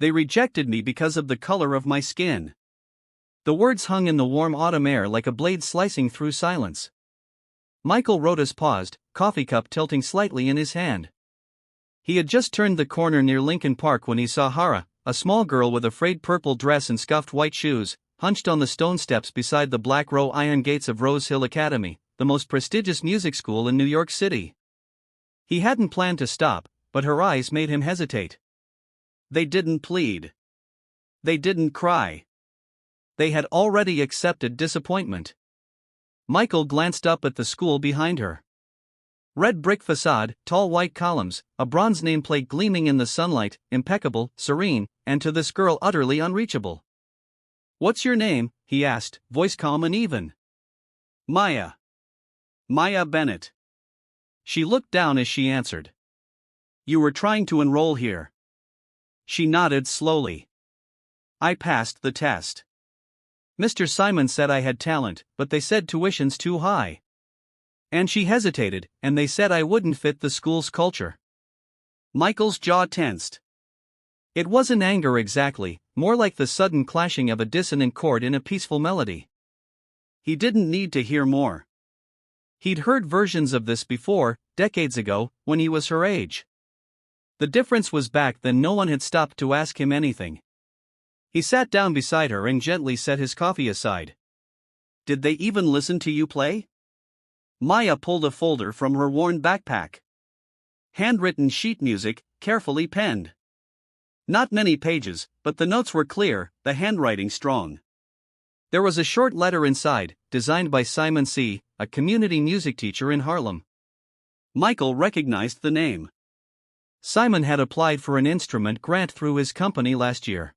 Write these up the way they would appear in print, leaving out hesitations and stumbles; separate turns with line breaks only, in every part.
They rejected me because of the color of my skin. The words hung in the warm autumn air like a blade slicing through silence. Michael Rhodes paused, coffee cup tilting slightly in his hand. He had just turned the corner near Lincoln Park when he saw Hara, a small girl with a frayed purple dress and scuffed white shoes, hunched on the stone steps beside the black row iron gates of Rose Hill Academy, the most prestigious music school in New York City. He hadn't planned to stop, but her eyes made him hesitate. They didn't plead. They didn't cry. They had already accepted disappointment. Michael glanced up at the school behind her. Red brick facade, tall white columns, a bronze nameplate gleaming in the sunlight, impeccable, serene, and to this girl utterly unreachable. "What's your name?" he asked, voice calm and even. "Maya. Maya Bennett." She looked down as she answered. "You were trying to enroll here." She nodded slowly. "I passed the test. Mr. Simon said I had talent, but they said tuition's too high." And she hesitated, "and they said I wouldn't fit the school's culture." Michael's jaw tensed. It wasn't anger exactly, more like the sudden clashing of a dissonant chord in a peaceful melody. He didn't need to hear more. He'd heard versions of this before, decades ago, when he was her age. The difference was back then no one had stopped to ask him anything. He sat down beside her and gently set his coffee aside. "Did they even listen to you play?" Maya pulled a folder from her worn backpack. Handwritten sheet music, carefully penned. Not many pages, but the notes were clear, the handwriting strong. There was a short letter inside, designed by Simon C., a community music teacher in Harlem. Michael recognized the name. Simon had applied for an instrument grant through his company last year.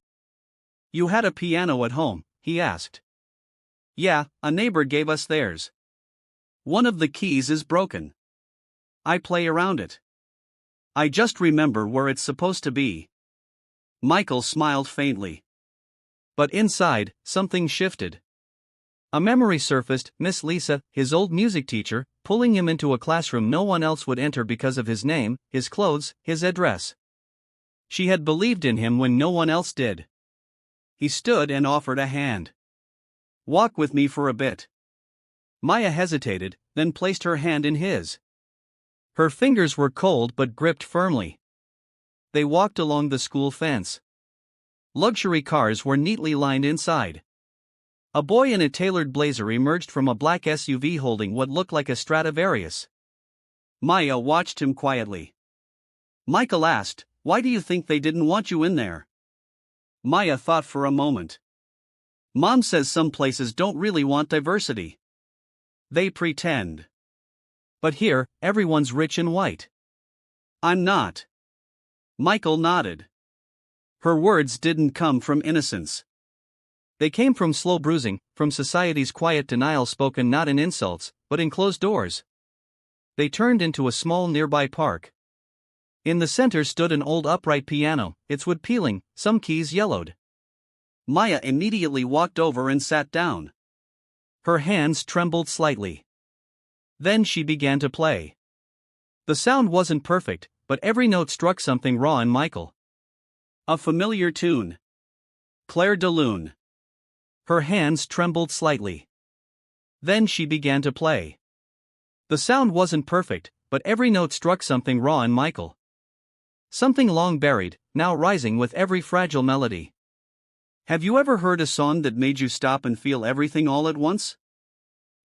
"You had a piano at home?" he asked. "Yeah, a neighbor gave us theirs. One of the keys is broken. I play around it. I just remember where it's supposed to be." Michael smiled faintly. But inside, something shifted. A memory surfaced, Miss Lisa, his old music teacher, pulling him into a classroom no one else would enter because of his name, his clothes, his address. She had believed in him when no one else did. He stood and offered a hand. "Walk with me for a bit." Maya hesitated, then placed her hand in his. Her fingers were cold but gripped firmly. They walked along the school fence. Luxury cars were neatly lined inside. A boy in a tailored blazer emerged from a black SUV holding what looked like a Stradivarius. Maya watched him quietly. Michael asked, "Why do you think they didn't want you in there?" Maya thought for a moment. "Mom says some places don't really want diversity. They pretend. But here, everyone's rich and white." "I'm not." Michael nodded. Her words didn't come from innocence. They came from slow bruising, from society's quiet denial spoken not in insults, but in closed doors. They turned into a small nearby park. In the center stood an old upright piano, its wood peeling, some keys yellowed. Maya immediately walked over and sat down. Her hands trembled slightly. Then she began to play. The sound wasn't perfect, but every note struck something raw in Michael. A familiar tune. Claire de Lune. Her hands trembled slightly. Then she began to play. The sound wasn't perfect, but every note struck something raw in Michael. Something long buried, now rising with every fragile melody. Have you ever heard a song that made you stop and feel everything all at once?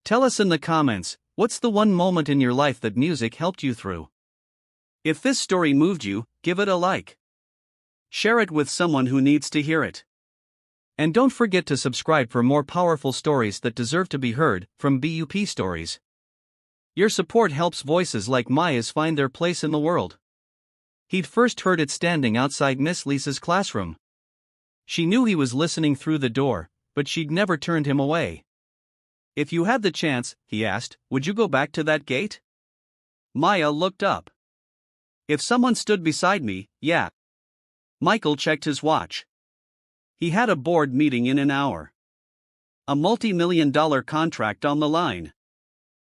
Tell us in the comments, what's the one moment in your life that music helped you through? If this story moved you, give it a like. Share it with someone who needs to hear it. And don't forget to subscribe for more powerful stories that deserve to be heard, from BUP Stories. Your support helps voices like Maya's find their place in the world. He'd first heard it standing outside Miss Lisa's classroom. She knew he was listening through the door, but she'd never turned him away. "If you had the chance," he asked, "would you go back to that gate?" Maya looked up. "If someone stood beside me, yeah." Michael checked his watch. He had a board meeting in an hour. A multi-million-dollar contract on the line.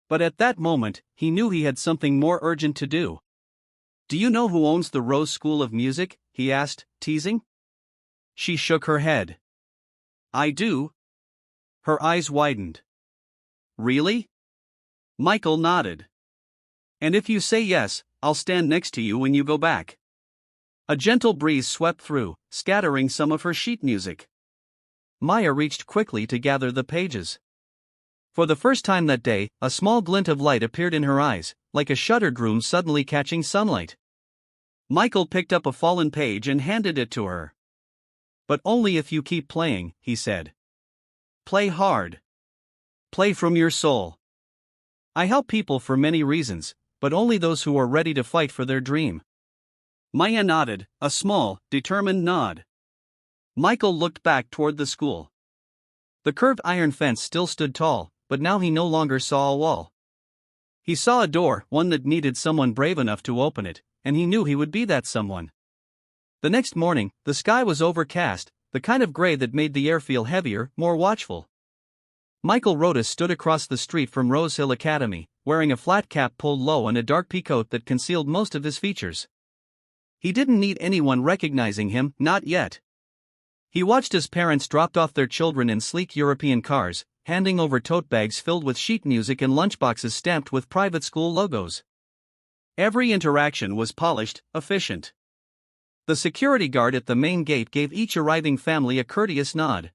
But at that moment, he knew he had something more urgent to do. "Do you know who owns the Rose School of Music?" he asked, teasing. She shook her head. I do. Her eyes widened. Really? Michael nodded. And if you say yes, I'll stand next to you when you go back. A gentle breeze swept through, scattering some of her sheet music. Maya reached quickly to gather the pages. For the first time that day, a small glint of light appeared in her eyes, like a shuttered room suddenly catching sunlight. Michael picked up a fallen page and handed it to her. But only if you keep playing, he said. Play hard. Play from your soul. I help people for many reasons, but only those who are ready to fight for their dream. Maya nodded, a small, determined nod. Michael looked back toward the school. The curved iron fence still stood tall, but now he no longer saw a wall. He saw a door, one that needed someone brave enough to open it, and he knew he would be that someone. The next morning, the sky was overcast, the kind of gray that made the air feel heavier, more watchful. Michael Rhodes stood across the street from Rose Hill Academy, wearing a flat cap pulled low and a dark peacoat that concealed most of his features. He didn't need anyone recognizing him, not yet. He watched as parents dropped off their children in sleek European cars, handing over tote bags filled with sheet music and lunchboxes stamped with private school logos. Every interaction was polished, efficient. The security guard at the main gate gave each arriving family a courteous nod.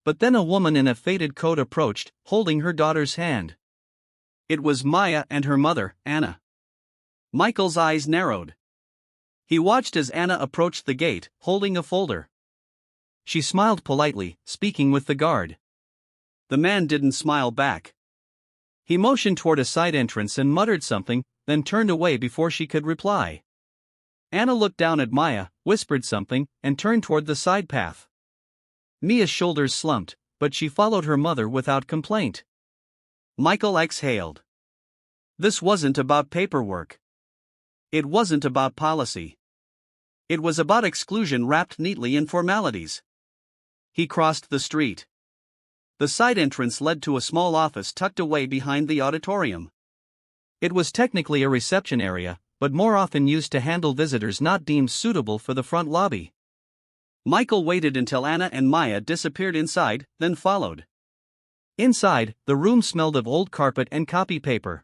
But then a woman in a faded coat approached, holding her daughter's hand. It was Maya and her mother, Anna. Michael's eyes narrowed. He watched as Anna approached the gate, holding a folder. She smiled politely, speaking with the guard. The man didn't smile back. He motioned toward a side entrance and muttered something, then turned away before she could reply. Anna looked down at Maya, whispered something, and turned toward the side path. Mia's shoulders slumped, but she followed her mother without complaint. Michael exhaled. This wasn't about paperwork. It wasn't about policy. It was about exclusion wrapped neatly in formalities. He crossed the street. The side entrance led to a small office tucked away behind the auditorium. It was technically a reception area, but more often used to handle visitors not deemed suitable for the front lobby. Michael waited until Anna and Maya disappeared inside, then followed. Inside, the room smelled of old carpet and copy paper.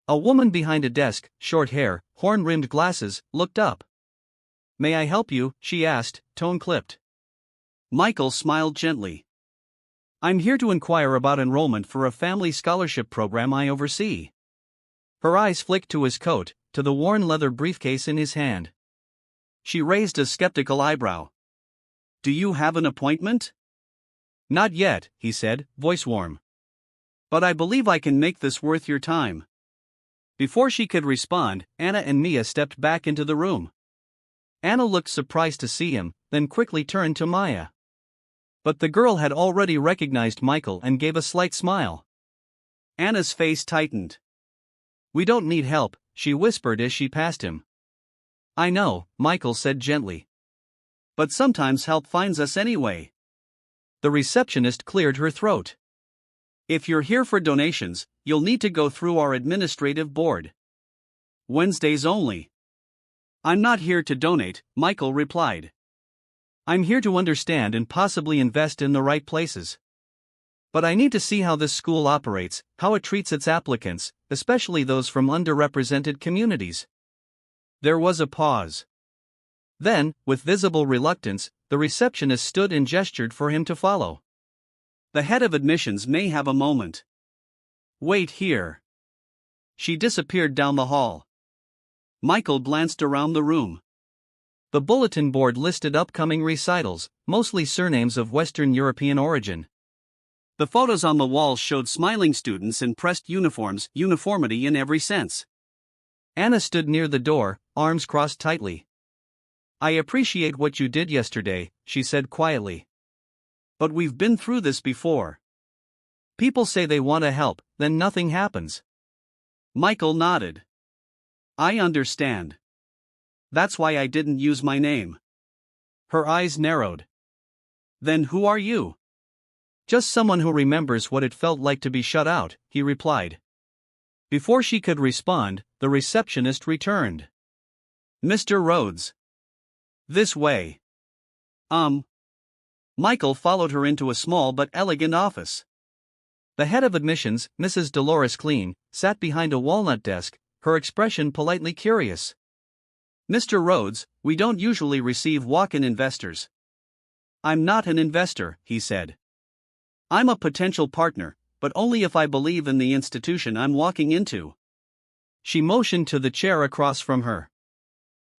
A woman behind a desk, short hair, horn-rimmed glasses, looked up. May I help you? She asked, tone clipped. Michael smiled gently. I'm here to inquire about enrollment for a family scholarship program I oversee. Her eyes flicked to his coat, to the worn leather briefcase in his hand. She raised a skeptical eyebrow. Do you have an appointment? Not yet, he said, voice warm. But I believe I can make this worth your time. Before she could respond, Anna and Mia stepped back into the room. Anna looked surprised to see him, then quickly turned to Maya. But the girl had already recognized Michael and gave a slight smile. Anna's face tightened. We don't need help, she whispered as she passed him. I know, Michael said gently. But sometimes help finds us anyway. The receptionist cleared her throat. If you're here for donations, you'll need to go through our administrative board. Wednesdays only. I'm not here to donate, Michael replied. I'm here to understand and possibly invest in the right places. But I need to see how this school operates, how it treats its applicants, especially those from underrepresented communities. There was a pause. Then, with visible reluctance, the receptionist stood and gestured for him to follow. The head of admissions may have a moment. Wait here. She disappeared down the hall. Michael glanced around the room. The bulletin board listed upcoming recitals, mostly surnames of Western European origin. The photos on the walls showed smiling students in pressed uniforms, uniformity in every sense. Anna stood near the door, arms crossed tightly. I appreciate what you did yesterday, she said quietly. But we've been through this before. People say they want to help, then nothing happens. Michael nodded. I understand. That's why I didn't use my name. Her eyes narrowed. Then who are you? Just someone who remembers what it felt like to be shut out, he replied. Before she could respond, the receptionist returned. Mr. Rhodes. This way. Um. Michael followed her into a small but elegant office. The head of admissions, Mrs. Dolores Clean, sat behind a walnut desk, her expression politely curious. "Mr. Rhodes, we don't usually receive walk-in investors." "I'm not an investor," he said. "I'm a potential partner, but only if I believe in the institution I'm walking into." She motioned to the chair across from her.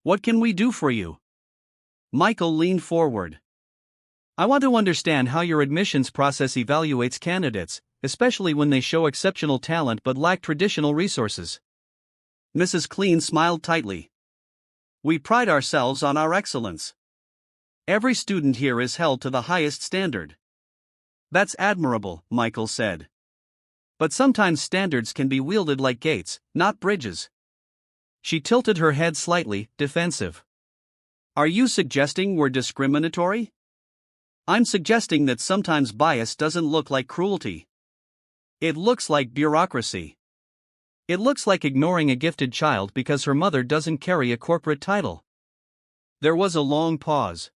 "What can we do for you?" Michael leaned forward. "I want to understand how your admissions process evaluates candidates, especially when they show exceptional talent but lack traditional resources." Mrs. Clean smiled tightly. "We pride ourselves on our excellence. Every student here is held to the highest standard." "That's admirable," Michael said. "But sometimes standards can be wielded like gates, not bridges." She tilted her head slightly, defensive. "Are you suggesting we're discriminatory?" "I'm suggesting that sometimes bias doesn't look like cruelty. It looks like bureaucracy. It looks like ignoring a gifted child because her mother doesn't carry a corporate title." There was a long pause.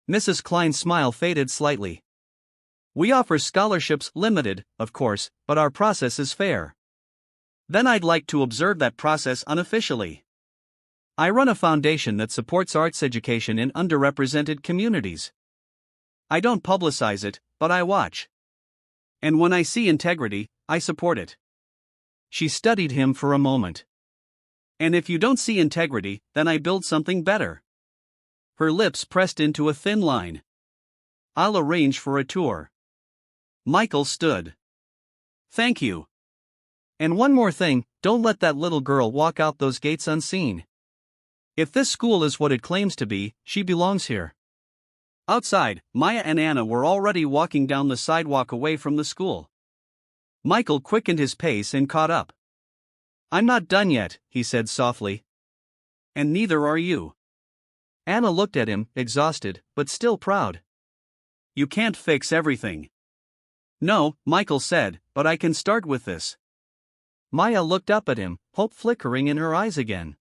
Mrs. Klein's smile faded slightly. "We offer scholarships limited, of course, but our process is fair." "Then I'd like to observe that process unofficially. I run a foundation that supports arts education in underrepresented communities. I don't publicize it, but I watch. And when I see integrity, I support it." She studied him for a moment. "And if you don't see integrity, then I build something better." Her lips pressed into a thin line. "I'll arrange for a tour." Michael stood. "Thank you. And one more thing, don't let that little girl walk out those gates unseen. If this school is what it claims to be, she belongs here." Outside, Maya and Anna were already walking down the sidewalk away from the school. Michael quickened his pace and caught up. "I'm not done yet," he said softly. "And neither are you." Anna looked at him, exhausted, but still proud. "You can't fix everything." "No," Michael said, "but I can start with this." Maya looked up at him, hope flickering in her eyes again.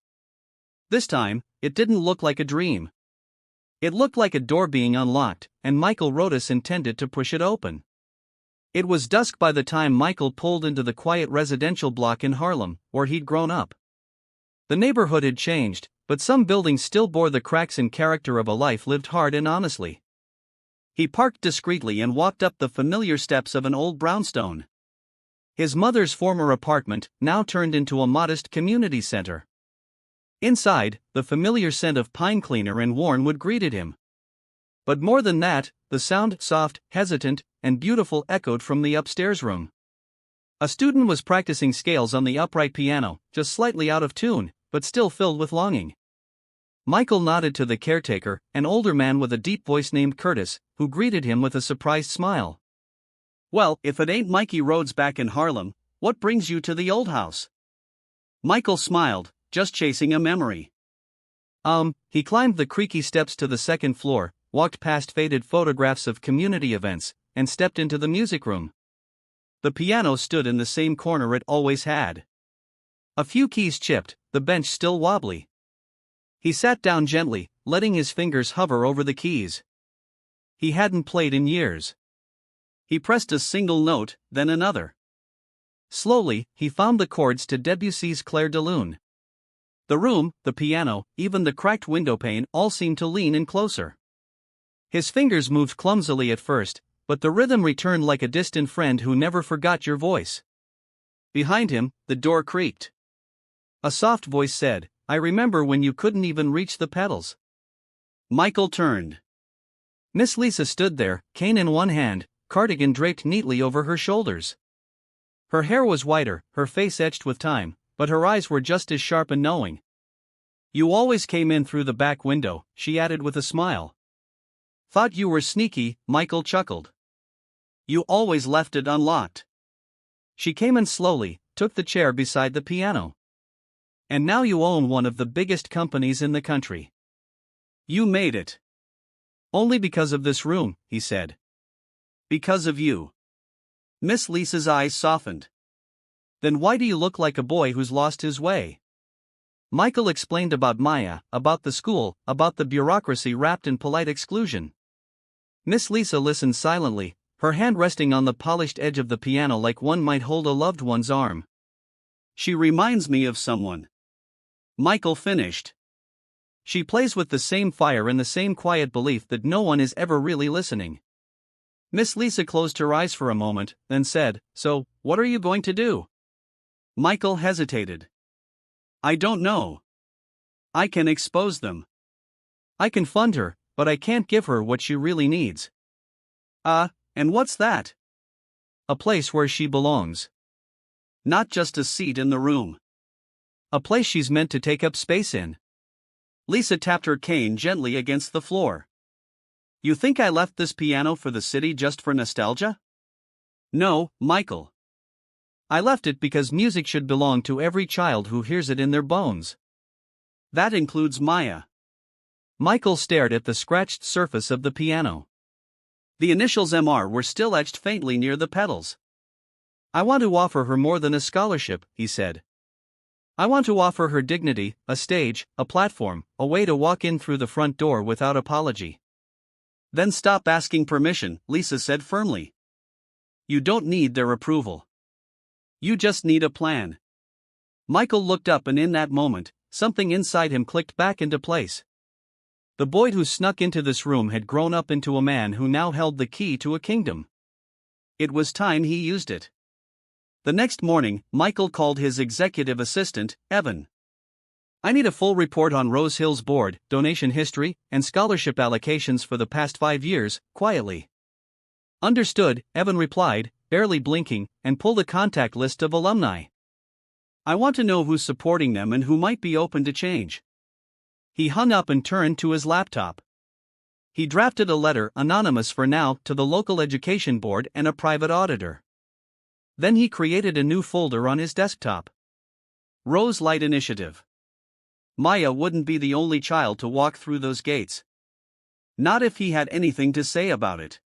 This time, it didn't look like a dream. It looked like a door being unlocked, and Michael Rhodes intended to push it open. It was dusk by the time Michael pulled into the quiet residential block in Harlem, where he'd grown up. The neighborhood had changed, but some buildings still bore the cracks and character of a life lived hard and honestly. He parked discreetly and walked up the familiar steps of an old brownstone. His mother's former apartment now turned into a modest community center. Inside, the familiar scent of pine cleaner and wormwood greeted him. But more than that, the sound, soft, hesitant, and beautiful, echoed from the upstairs room. A student was practicing scales on the upright piano, just slightly out of tune, but still filled with longing. Michael nodded to the caretaker, an older man with a deep voice named Curtis, who greeted him with a surprised smile. "Well, if it ain't Mikey Rhodes back in Harlem, what brings you to the old house?" Michael smiled, just chasing a memory. He climbed the creaky steps to the second floor, walked past faded photographs of community events, and stepped into the music room. The piano stood in the same corner it always had. A few keys chipped, the bench still wobbly. He sat down gently, letting his fingers hover over the keys. He hadn't played in years. He pressed a single note, then another. Slowly, he found the chords to Debussy's Clair de Lune. The room, the piano, even the cracked windowpane all seemed to lean in closer. His fingers moved clumsily at first, but the rhythm returned like a distant friend who never forgot your voice. Behind him, the door creaked. A soft voice said, "I remember when you couldn't even reach the pedals." Michael turned. Miss Lisa stood there, cane in one hand, cardigan draped neatly over her shoulders. Her hair was whiter, her face etched with time, but her eyes were just as sharp and knowing. "You always came in through the back window," she added with a smile. "Thought you were sneaky," Michael chuckled. "You always left it unlocked." She came in slowly, took the chair beside the piano. "And now you own one of the biggest companies in the country. You made it." "Only because of this room," he said. "Because of you." Miss Lisa's eyes softened. "Then why do you look like a boy who's lost his way?" Michael explained about Maya, about the school, about the bureaucracy wrapped in polite exclusion. Miss Lisa listened silently, her hand resting on the polished edge of the piano like one might hold a loved one's arm. "She reminds me of someone," Michael finished. "She plays with the same fire and the same quiet belief that no one is ever really listening." Miss Lisa closed her eyes for a moment, then said, "So, what are you going to do?" Michael hesitated. "I don't know. I can expose them. I can fund her, but I can't give her what she really needs." And what's that?" "A place where she belongs. Not just a seat in the room. A place she's meant to take up space in." Lisa tapped her cane gently against the floor. "You think I left this piano for the city just for nostalgia?" "No, Michael. I left it because music should belong to every child who hears it in their bones. That includes Maya." Michael stared at the scratched surface of the piano. The initials MR were still etched faintly near the pedals. "I want to offer her more than a scholarship," he said. "I want to offer her dignity, a stage, a platform, a way to walk in through the front door without apology." "Then stop asking permission," Lisa said firmly. "You don't need their approval. You just need a plan." Michael looked up, and in that moment, something inside him clicked back into place. The boy who snuck into this room had grown up into a man who now held the key to a kingdom. It was time he used it. The next morning, Michael called his executive assistant, Evan. "I need a full report on Rose Hill's board, donation history, and scholarship allocations for the past 5 years, quietly." "Understood," Evan replied, barely blinking, and pulled a contact list of alumni. "I want to know who's supporting them and who might be open to change." He hung up and turned to his laptop. He drafted a letter, anonymous for now, to the local education board and a private auditor. Then he created a new folder on his desktop. Rose Light Initiative. Maya wouldn't be the only child to walk through those gates. Not if he had anything to say about it.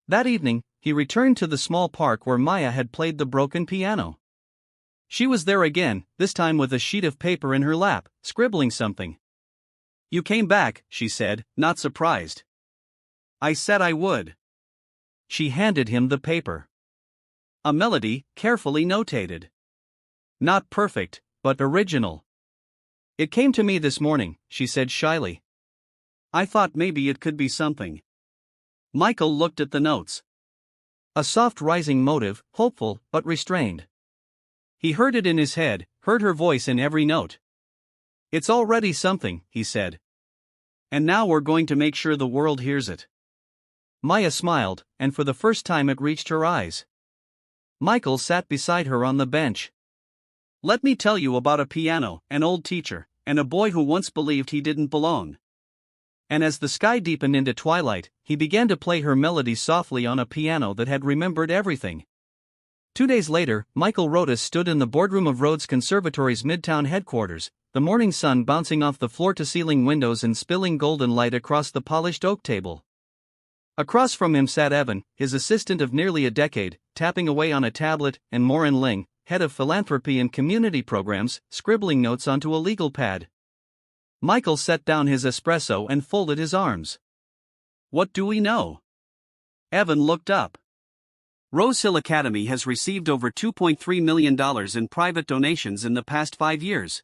That evening, he returned to the small park where Maya had played the broken piano. She was there again, this time with a sheet of paper in her lap, scribbling something. "You came back," she said, not surprised. "I said I would." She handed him the paper. A melody, carefully notated. Not perfect, but original. "It came to me this morning," she said shyly. "I thought maybe it could be something." Michael looked at the notes. A soft rising motive, hopeful, but restrained. He heard it in his head, heard her voice in every note. "It's already something," he said. "And now we're going to make sure the world hears it." Maya smiled, and for the first time it reached her eyes. Michael sat beside her on the bench. "Let me tell you about a piano, an old teacher, and a boy who once believed he didn't belong." And as the sky deepened into twilight, he began to play her melodies softly on a piano that had remembered everything. 2 days later, Michael Rhodes stood in the boardroom of Rhodes Conservatory's Midtown headquarters, the morning sun bouncing off the floor-to-ceiling windows and spilling golden light across the polished oak table. Across from him sat Evan, his assistant of nearly a decade, tapping away on a tablet, and Maureen Ling, head of philanthropy and community programs, scribbling notes onto a legal pad. Michael set down his espresso and folded his arms. "What do we know?" Evan looked up. "Rose Hill Academy has received over $2.3 million in private donations in the past 5 years.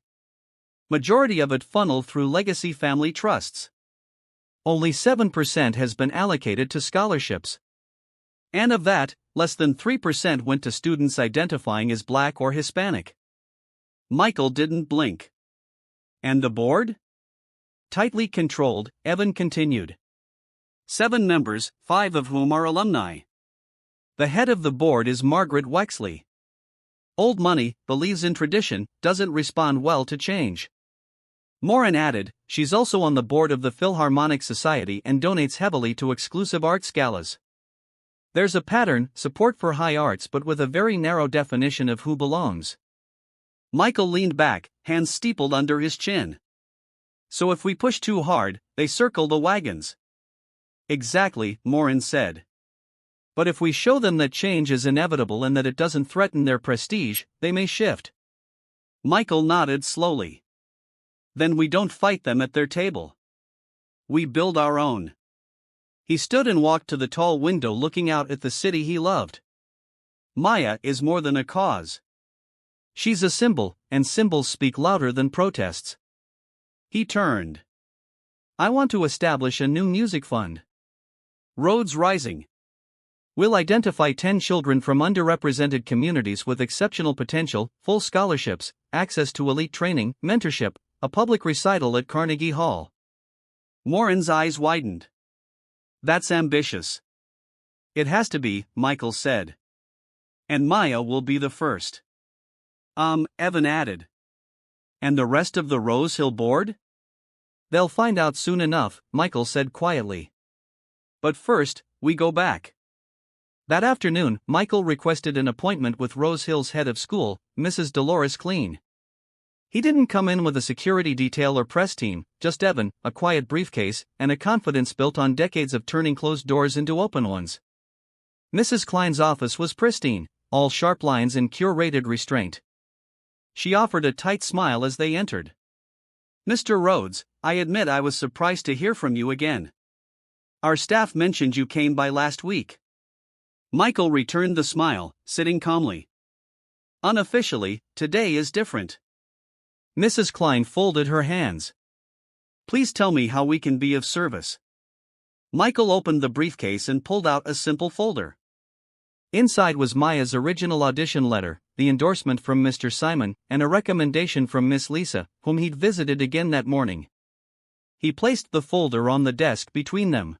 Majority of it funneled through legacy family trusts. Only 7% has been allocated to scholarships. And of that, less than 3% went to students identifying as Black or Hispanic." Michael didn't blink. "And the board?" Tightly controlled, Evan continued. 7 members, 5 of whom are alumni. The head of the board is Margaret Wexley. Old money, believes in tradition, doesn't respond well to change. Maureen added, she's also on the board of the Philharmonic Society and donates heavily to exclusive arts galas. There's a pattern, support for high arts but with a very narrow definition of who belongs. Michael leaned back, hands steepled under his chin. "So if we push too hard, they circle the wagons." "Exactly," Maureen said. "But if we show them that change is inevitable and that it doesn't threaten their prestige, they may shift." Michael nodded slowly. Then we don't fight them at their table. We build our own. He stood and walked to the tall window looking out at the city he loved. Maya is more than a cause. She's a symbol, and symbols speak louder than protests. He turned. I want to establish a new music fund. Rhodes Rising. We'll identify 10 children from underrepresented communities with exceptional potential, full scholarships, access to elite training, mentorship, a public recital at Carnegie Hall. Warren's eyes widened. That's ambitious. It has to be, Michael said. And Maya will be the first. Evan added. And the rest of the Rose Hill board? They'll find out soon enough, Michael said quietly. But first, we go back. That afternoon, Michael requested an appointment with Rose Hill's head of school, Mrs. Dolores Clean. He didn't come in with a security detail or press team, just Evan, a quiet briefcase, and a confidence built on decades of turning closed doors into open ones. Mrs. Klein's office was pristine, all sharp lines and curated restraint. She offered a tight smile as they entered. Mr. Rhodes, I admit I was surprised to hear from you again. Our staff mentioned you came by last week. Michael returned the smile, sitting calmly. Unofficially, today is different. Mrs. Klein folded her hands. Please tell me how we can be of service. Michael opened the briefcase and pulled out a simple folder. Inside was Maya's original audition letter, the endorsement from Mr. Simon, and a recommendation from Miss Lisa, whom he'd visited again that morning. He placed the folder on the desk between them.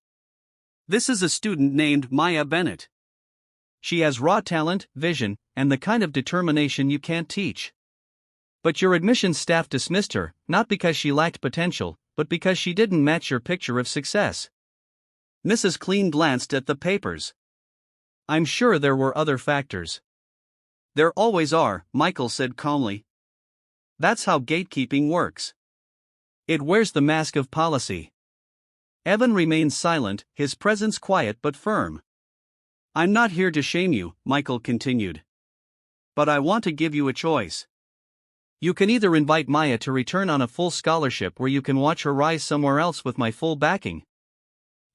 This is a student named Maya Bennett. She has raw talent, vision, and the kind of determination you can't teach. But your admissions staff dismissed her, not because she lacked potential, but because she didn't match your picture of success. Mrs. Clean glanced at the papers. I'm sure there were other factors. There always are, Michael said calmly. That's how gatekeeping works. It wears the mask of policy. Evan remained silent, his presence quiet but firm. I'm not here to shame you, Michael continued. But I want to give you a choice. You can either invite Maya to return on a full scholarship where you can watch her rise somewhere else with my full backing.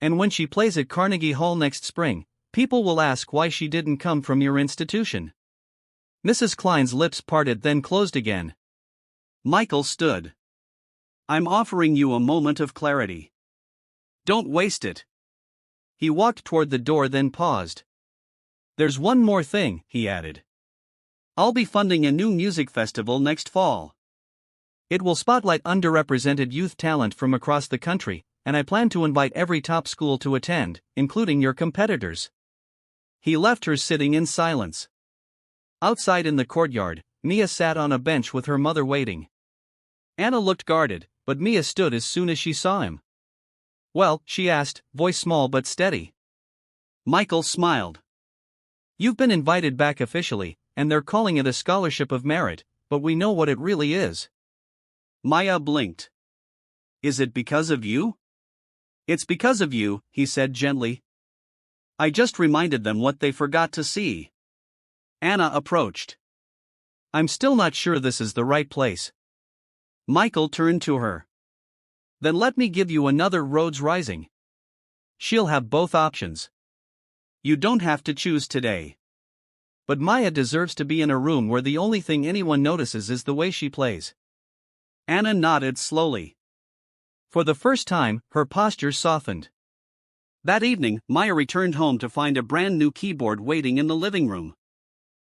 And when she plays at Carnegie Hall next spring, people will ask why she didn't come from your institution. Mrs. Klein's lips parted then closed again. Michael stood. I'm offering you a moment of clarity. Don't waste it. He walked toward the door then paused. There's one more thing, he added. I'll be funding a new music festival next fall. It will spotlight underrepresented youth talent from across the country, and I plan to invite every top school to attend, including your competitors. He left her sitting in silence. Outside in the courtyard, Mia sat on a bench with her mother waiting. Anna looked guarded, but Mia stood as soon as she saw him. Well, she asked, voice small but steady. Michael smiled. You've been invited back officially, and they're calling it a scholarship of merit, but we know what it really is. Maya blinked. Is it because of you? It's because of you, he said gently. I just reminded them what they forgot to see. Anna approached. I'm still not sure this is the right place. Michael turned to her. Then let me give you another Rhodes Rising. She'll have both options. You don't have to choose today. But Maya deserves to be in a room where the only thing anyone notices is the way she plays. Anna nodded slowly. For the first time, her posture softened. That evening, Maya returned home to find a brand new keyboard waiting in the living room.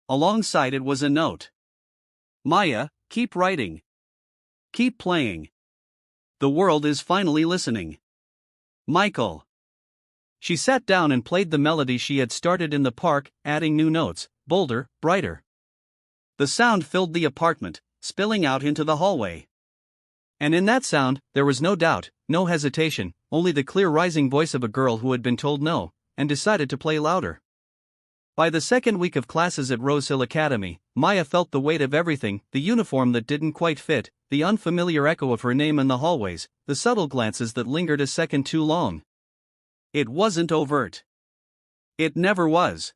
Alongside it was a note. Maya, keep writing. Keep playing. The world is finally listening. Michael. She sat down and played the melody she had started in the park, adding new notes, bolder, brighter. The sound filled the apartment, spilling out into the hallway. And in that sound, there was no doubt, no hesitation, only the clear rising voice of a girl who had been told no, and decided to play louder. By the second week of classes at Rose Hill Academy, Maya felt the weight of everything, the uniform that didn't quite fit, the unfamiliar echo of her name in the hallways, the subtle glances that lingered a second too long. It wasn't overt. It never was.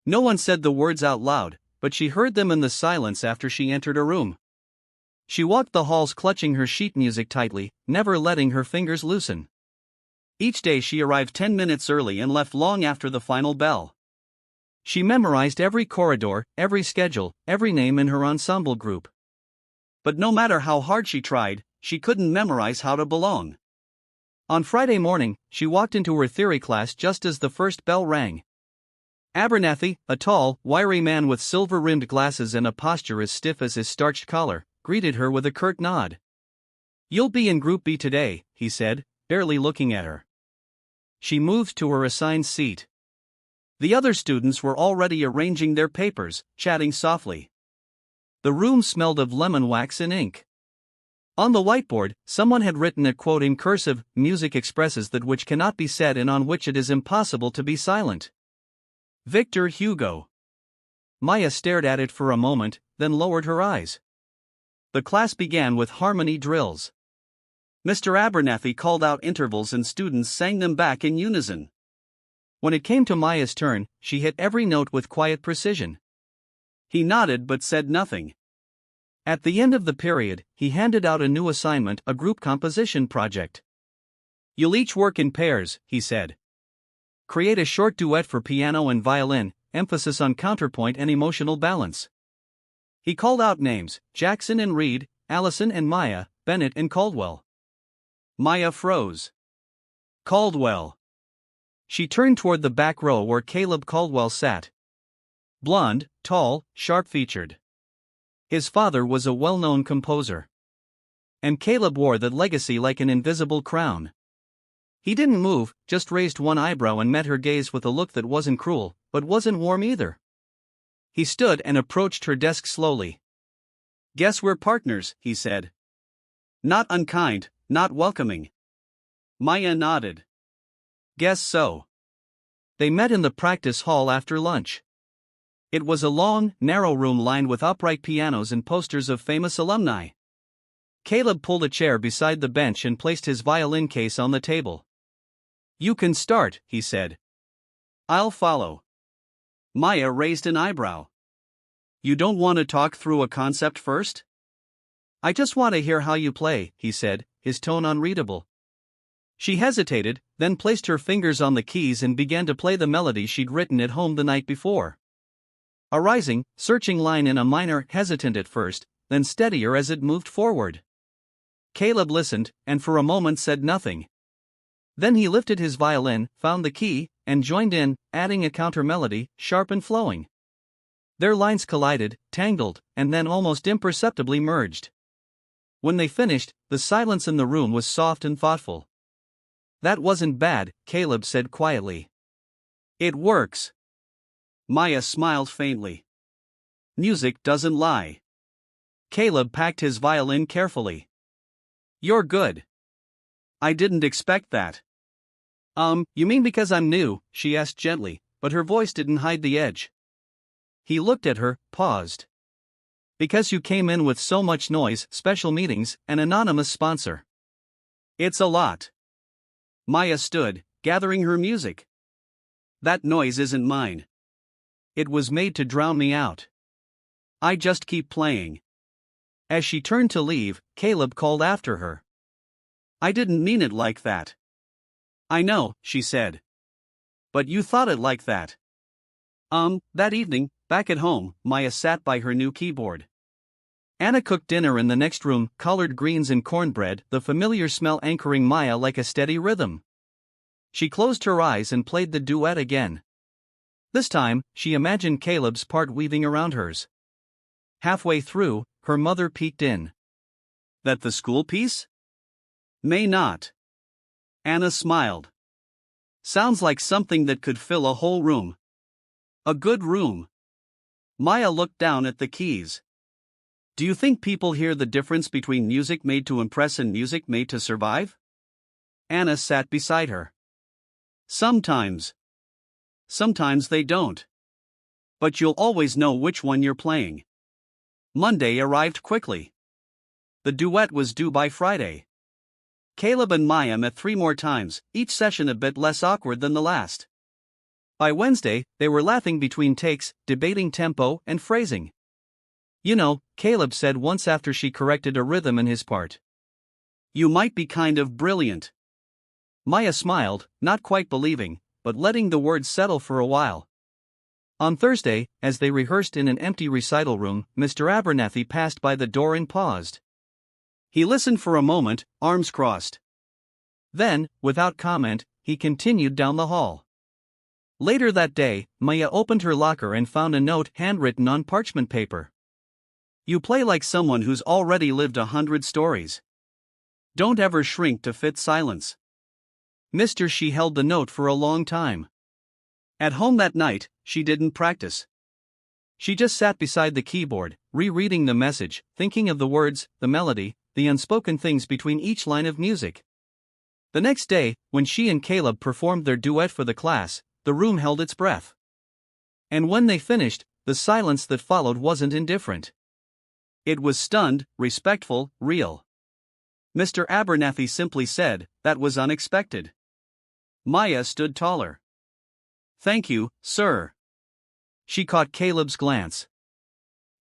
No one said the words out loud, but she heard them in the silence after she entered a room. She walked the halls clutching her sheet music tightly, never letting her fingers loosen. Each day she arrived 10 minutes early and left long after the final bell. She memorized every corridor, every schedule, every name in her ensemble group. But no matter how hard she tried, she couldn't memorize how to belong. On Friday morning, she walked into her theory class just as the first bell rang. Abernathy, a tall, wiry man with silver-rimmed glasses and a posture as stiff as his starched collar, greeted her with a curt nod. "You'll be in Group B today," he said, barely looking at her. She moved to her assigned seat. The other students were already arranging their papers, chatting softly. The room smelled of lemon wax and ink. On the whiteboard, someone had written a quote in cursive: "Music expresses that which cannot be said and on which it is impossible to be silent." Victor Hugo. Maya stared at it for a moment, then lowered her eyes. The class began with harmony drills. Mr. Abernathy called out intervals and students sang them back in unison. When it came to Maya's turn, she hit every note with quiet precision. He nodded but said nothing. At the end of the period, he handed out a new assignment, a group composition project. "You'll each work in pairs," he said. "Create a short duet for piano and violin, emphasis on counterpoint and emotional balance." He called out names: Jackson and Reed, Allison and Maya, Bennett and Caldwell. Maya froze. Caldwell. She turned toward the back row where Caleb Caldwell sat. Blond, tall, sharp-featured. His father was a well-known composer. And Caleb wore that legacy like an invisible crown. He didn't move, just raised one eyebrow and met her gaze with a look that wasn't cruel, but wasn't warm either. He stood and approached her desk slowly. "Guess we're partners," he said. Not unkind, not welcoming. Maya nodded. "Guess so." They met in the practice hall after lunch. It was a long, narrow room lined with upright pianos and posters of famous alumni. Caleb pulled a chair beside the bench and placed his violin case on the table. "You can start," he said. "I'll follow." Maya raised an eyebrow. "You don't want to talk through a concept first?" "I just want to hear how you play," he said, his tone unreadable. She hesitated, then placed her fingers on the keys and began to play the melody she'd written at home the night before. A rising, searching line in a minor, hesitant at first, then steadier as it moved forward. Caleb listened, and for a moment said nothing. Then he lifted his violin, found the key, and joined in, adding a counter-melody, sharp and flowing. Their lines collided, tangled, and then almost imperceptibly merged. When they finished, the silence in the room was soft and thoughtful. "That wasn't bad," Caleb said quietly. "It works." Maya smiled faintly. "Music doesn't lie." Caleb packed his violin carefully. "You're good." "I didn't expect that." You mean because I'm new?" she asked gently, but her voice didn't hide the edge. He looked at her, paused. "Because you came in with so much noise, special meetings, an anonymous sponsor." "It's a lot." Maya stood, gathering her music. "That noise isn't mine. It was made to drown me out. I just keep playing." As she turned to leave, Caleb called after her. "I didn't mean it like that." "I know," she said. "But you thought it like that." That evening, back at home, Maya sat by her new keyboard. Anna cooked dinner in the next room, collard greens and cornbread, the familiar smell anchoring Maya like a steady rhythm. She closed her eyes and played the duet again. This time, she imagined Caleb's part weaving around hers. Halfway through, her mother peeked in. "That the school piece?" "May not." Anna smiled. "Sounds like something that could fill a whole room. A good room." Maya looked down at the keys. "Do you think people hear the difference between music made to impress and music made to survive?" Anna sat beside her. "Sometimes. Sometimes they don't. But you'll always know which one you're playing." Monday arrived quickly. The duet was due by Friday. Caleb and Maya met 3 more times, each session a bit less awkward than the last. By Wednesday, they were laughing between takes, debating tempo and phrasing. You know, Caleb said once after she corrected a rhythm in his part. You might be kind of brilliant. Maya smiled, not quite believing, but letting the words settle for a while. On Thursday, as they rehearsed in an empty recital room, Mr. Abernathy passed by the door and paused. He listened for a moment, arms crossed. Then, without comment, he continued down the hall. Later that day, Maya opened her locker and found a note handwritten on parchment paper. You play like someone who's already lived 100 stories. Don't ever shrink to fit silence. Mr. She held the note for a long time. At home that night, she didn't practice. She just sat beside the keyboard, rereading the message, thinking of the words, the melody, the unspoken things between each line of music. The next day, when she and Caleb performed their duet for the class, the room held its breath. And when they finished, the silence that followed wasn't indifferent. It was stunned, respectful, real. Mr. Abernathy simply said, "That was unexpected." Maya stood taller. "Thank you, sir." She caught Caleb's glance.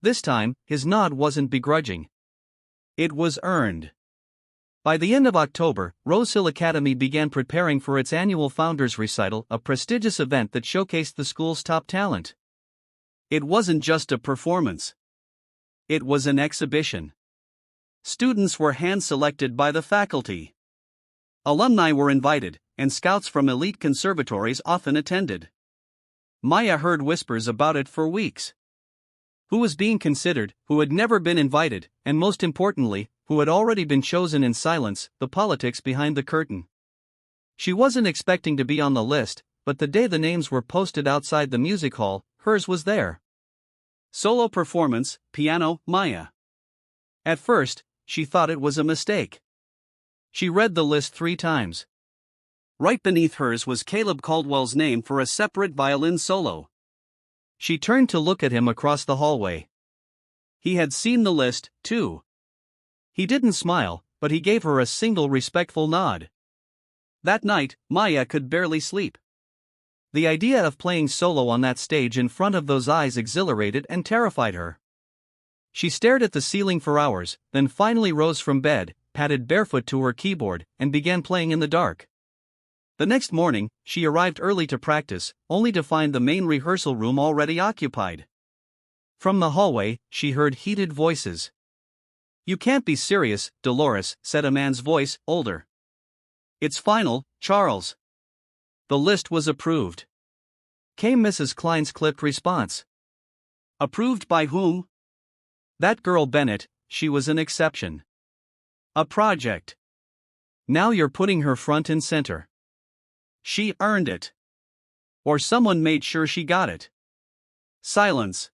This time, his nod wasn't begrudging. It was earned. By the end of October, Rose Hill Academy began preparing for its annual Founders Recital, a prestigious event that showcased the school's top talent. It wasn't just a performance. It was an exhibition. Students were hand-selected by the faculty. Alumni were invited, and scouts from elite conservatories often attended. Maya heard whispers about it for weeks. Who was being considered, who had never been invited, and most importantly, who had already been chosen in silence, the politics behind the curtain. She wasn't expecting to be on the list, but the day the names were posted outside the music hall, hers was there. Solo performance, piano, Maya. At first, she thought it was a mistake. She read the list 3 times. Right beneath hers was Caleb Caldwell's name for a separate violin solo. She turned to look at him across the hallway. He had seen the list, too. He didn't smile, but he gave her a single respectful nod. That night, Maya could barely sleep. The idea of playing solo on that stage in front of those eyes exhilarated and terrified her. She stared at the ceiling for hours, then finally rose from bed, padded barefoot to her keyboard, and began playing in the dark. The next morning, she arrived early to practice, only to find the main rehearsal room already occupied. From the hallway, she heard heated voices. "You can't be serious, Dolores," said a man's voice, older. "It's final, Charles." The list was approved. Came Mrs. Klein's clipped response. "Approved by whom?" "That girl Bennett, she was an exception. A project. Now you're putting her front and center. She earned it. Or someone made sure she got it." Silence.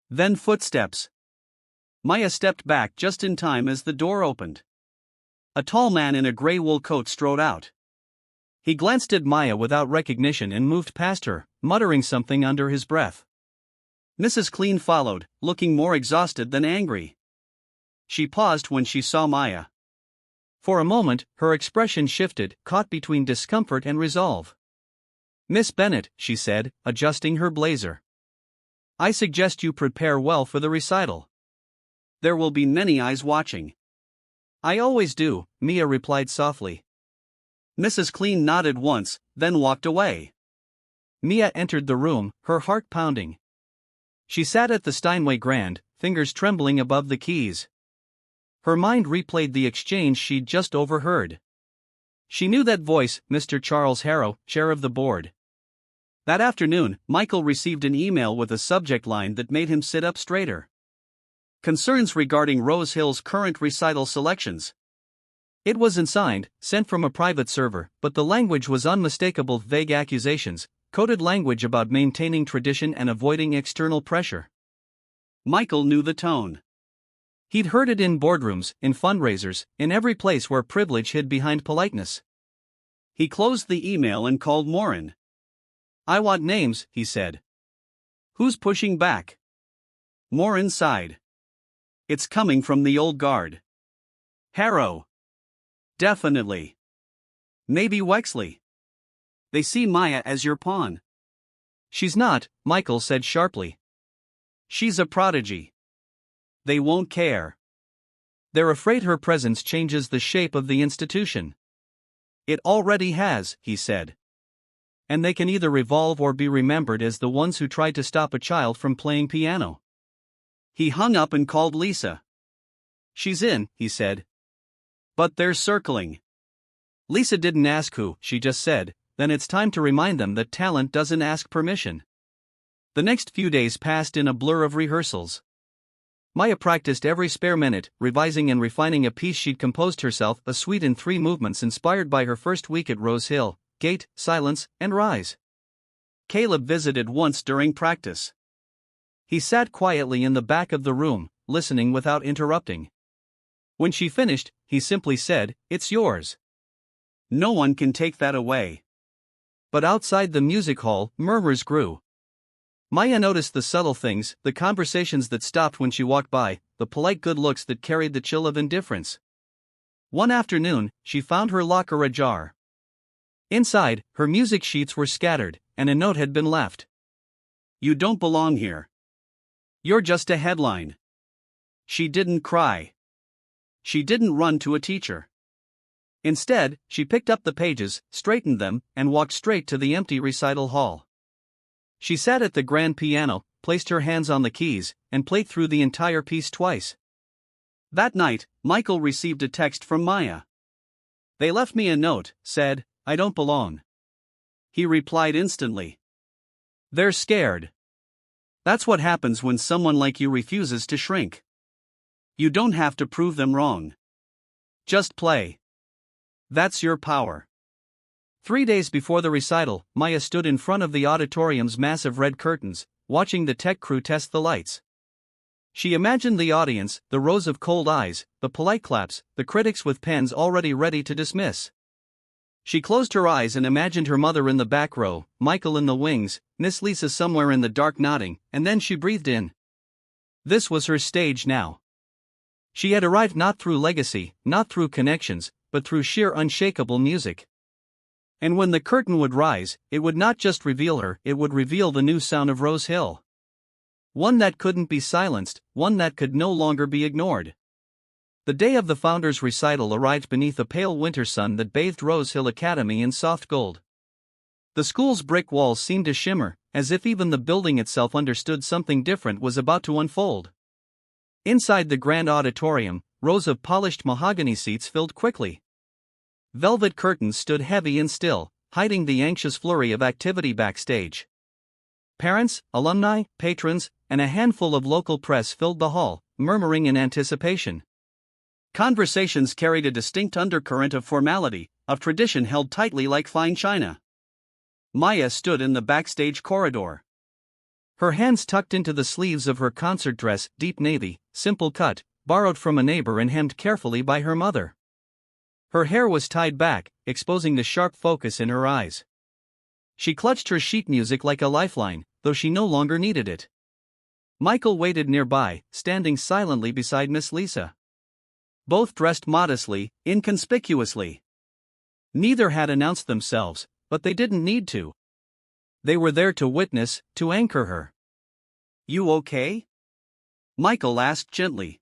Then footsteps. Maya stepped back just in time as the door opened. A tall man in a gray wool coat strode out. He glanced at Maya without recognition and moved past her, muttering something under his breath. Mrs. Klein followed, looking more exhausted than angry. She paused when she saw Maya. For a moment, her expression shifted, caught between discomfort and resolve. "Miss Bennett," she said, adjusting her blazer. "I suggest you prepare well for the recital. There will be many eyes watching." "I always do," Mia replied softly. Mrs. Klein nodded once, then walked away. Mia entered the room, her heart pounding. She sat at the Steinway Grand, fingers trembling above the keys. Her mind replayed the exchange she'd just overheard. She knew that voice, Mr. Charles Harrow, chair of the board. That afternoon, Michael received an email with a subject line that made him sit up straighter. Concerns regarding Rose Hill's current recital selections. It wasn't signed, sent from a private server, but the language was unmistakable: vague accusations, coded language about maintaining tradition and avoiding external pressure. Michael knew the tone. He'd heard it in boardrooms, in fundraisers, in every place where privilege hid behind politeness. He closed the email and called Morin. "I want names," he said. "Who's pushing back?" Morin sighed. "It's coming from the old guard. Harrow. Definitely. Maybe Wexley. They see Maya as your pawn." "She's not," Michael said sharply. "She's a prodigy. They won't care. They're afraid her presence changes the shape of the institution. It already has, he said. And they can either revolve or be remembered as the ones who tried to stop a child from playing piano. He hung up and called Lisa. She's in, he said. But they're circling. Lisa didn't ask who, she just said, then it's time to remind them that talent doesn't ask permission. The next few days passed in a blur of rehearsals. Maya practiced every spare minute, revising and refining a piece she'd composed herself, a suite in 3 movements inspired by her first week at Rose Hill: Gate, Silence, and Rise. Caleb visited once during practice. He sat quietly in the back of the room, listening without interrupting. When she finished, he simply said, "It's yours. No one can take that away." But outside the music hall, murmurs grew. Maya noticed the subtle things, the conversations that stopped when she walked by, the polite good looks that carried the chill of indifference. One afternoon, she found her locker ajar. Inside, her music sheets were scattered, and a note had been left. "You don't belong here. You're just a headline." She didn't cry. She didn't run to a teacher. Instead, she picked up the pages, straightened them, and walked straight to the empty recital hall. She sat at the grand piano, placed her hands on the keys, and played through the entire piece twice. That night, Michael received a text from Maya. "They left me a note, said, I don't belong." He replied instantly. "They're scared." That's what happens when someone like you refuses to shrink. You don't have to prove them wrong. Just play. That's your power. 3 days before the recital, Maya stood in front of the auditorium's massive red curtains, watching the tech crew test the lights. She imagined the audience, the rows of cold eyes, the polite claps, the critics with pens already ready to dismiss. She closed her eyes and imagined her mother in the back row, Michael in the wings, Miss Lisa somewhere in the dark nodding, and then she breathed in. This was her stage now. She had arrived not through legacy, not through connections, but through sheer unshakable music. And when the curtain would rise, it would not just reveal her, it would reveal the new sound of Rose Hill. One that couldn't be silenced, one that could no longer be ignored. The day of the founders' recital arrived beneath a pale winter sun that bathed Rose Hill Academy in soft gold. The school's brick walls seemed to shimmer, as if even the building itself understood something different was about to unfold. Inside the grand auditorium, rows of polished mahogany seats filled quickly. Velvet curtains stood heavy and still, hiding the anxious flurry of activity backstage. Parents, alumni, patrons, and a handful of local press filled the hall, murmuring in anticipation. Conversations carried a distinct undercurrent of formality, of tradition held tightly like fine china. Maya stood in the backstage corridor. Her hands tucked into the sleeves of her concert dress, deep navy, simple cut, borrowed from a neighbor and hemmed carefully by her mother. Her hair was tied back, exposing the sharp focus in her eyes. She clutched her sheet music like a lifeline, though she no longer needed it. Michael waited nearby, standing silently beside Miss Lisa. Both dressed modestly, inconspicuously. Neither had announced themselves, but they didn't need to. They were there to witness, to anchor her. "You okay?" Michael asked gently.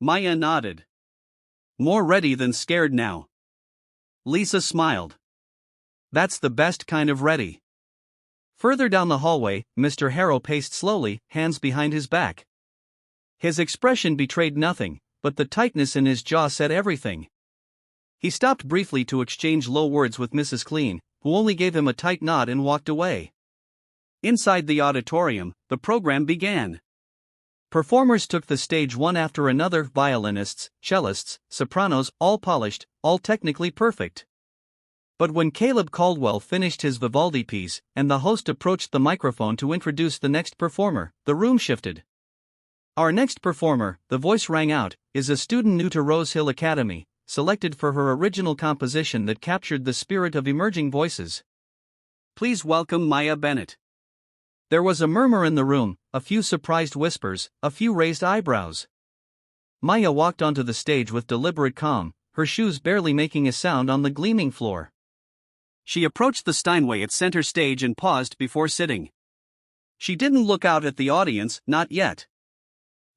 Maya nodded. "More ready than scared now." Lisa smiled. "That's the best kind of ready." Further down the hallway, Mr. Harrow paced slowly, hands behind his back. His expression betrayed nothing, but the tightness in his jaw said everything. He stopped briefly to exchange low words with Mrs. Clean, who only gave him a tight nod and walked away. Inside the auditorium, the program began. Performers took the stage one after another, violinists, cellists, sopranos, all polished, all technically perfect. But when Caleb Caldwell finished his Vivaldi piece, and the host approached the microphone to introduce the next performer, the room shifted. "Our next performer," the voice rang out, "is a student new to Rose Hill Academy, selected for her original composition that captured the spirit of emerging voices. Please welcome Maya Bennett." There was a murmur in the room, a few surprised whispers, a few raised eyebrows. Maya walked onto the stage with deliberate calm, her shoes barely making a sound on the gleaming floor. She approached the Steinway at center stage and paused before sitting. She didn't look out at the audience, not yet.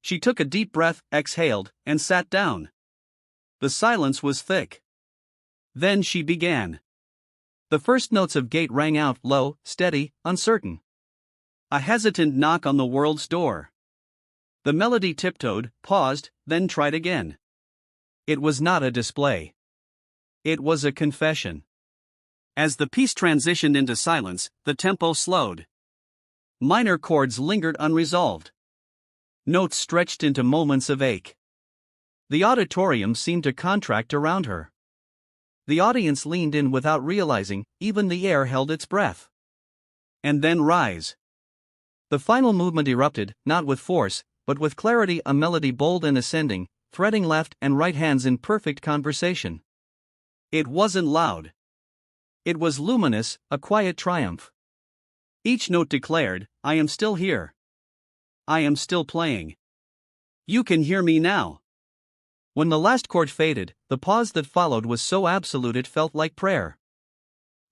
She took a deep breath, exhaled, and sat down. The silence was thick. Then she began. The first notes of gate rang out, low, steady, uncertain. A hesitant knock on the world's door. The melody tiptoed, paused, then tried again. It was not a display. It was a confession. As the piece transitioned into silence, the tempo slowed. Minor chords lingered unresolved. Notes stretched into moments of ache. The auditorium seemed to contract around her. The audience leaned in without realizing, even the air held its breath. And then rise. The final movement erupted, not with force, but with clarity, a melody bold and ascending, threading left and right hands in perfect conversation. It wasn't loud. It was luminous, a quiet triumph. Each note declared, I am still here. I am still playing. You can hear me now. When the last chord faded, the pause that followed was so absolute it felt like prayer.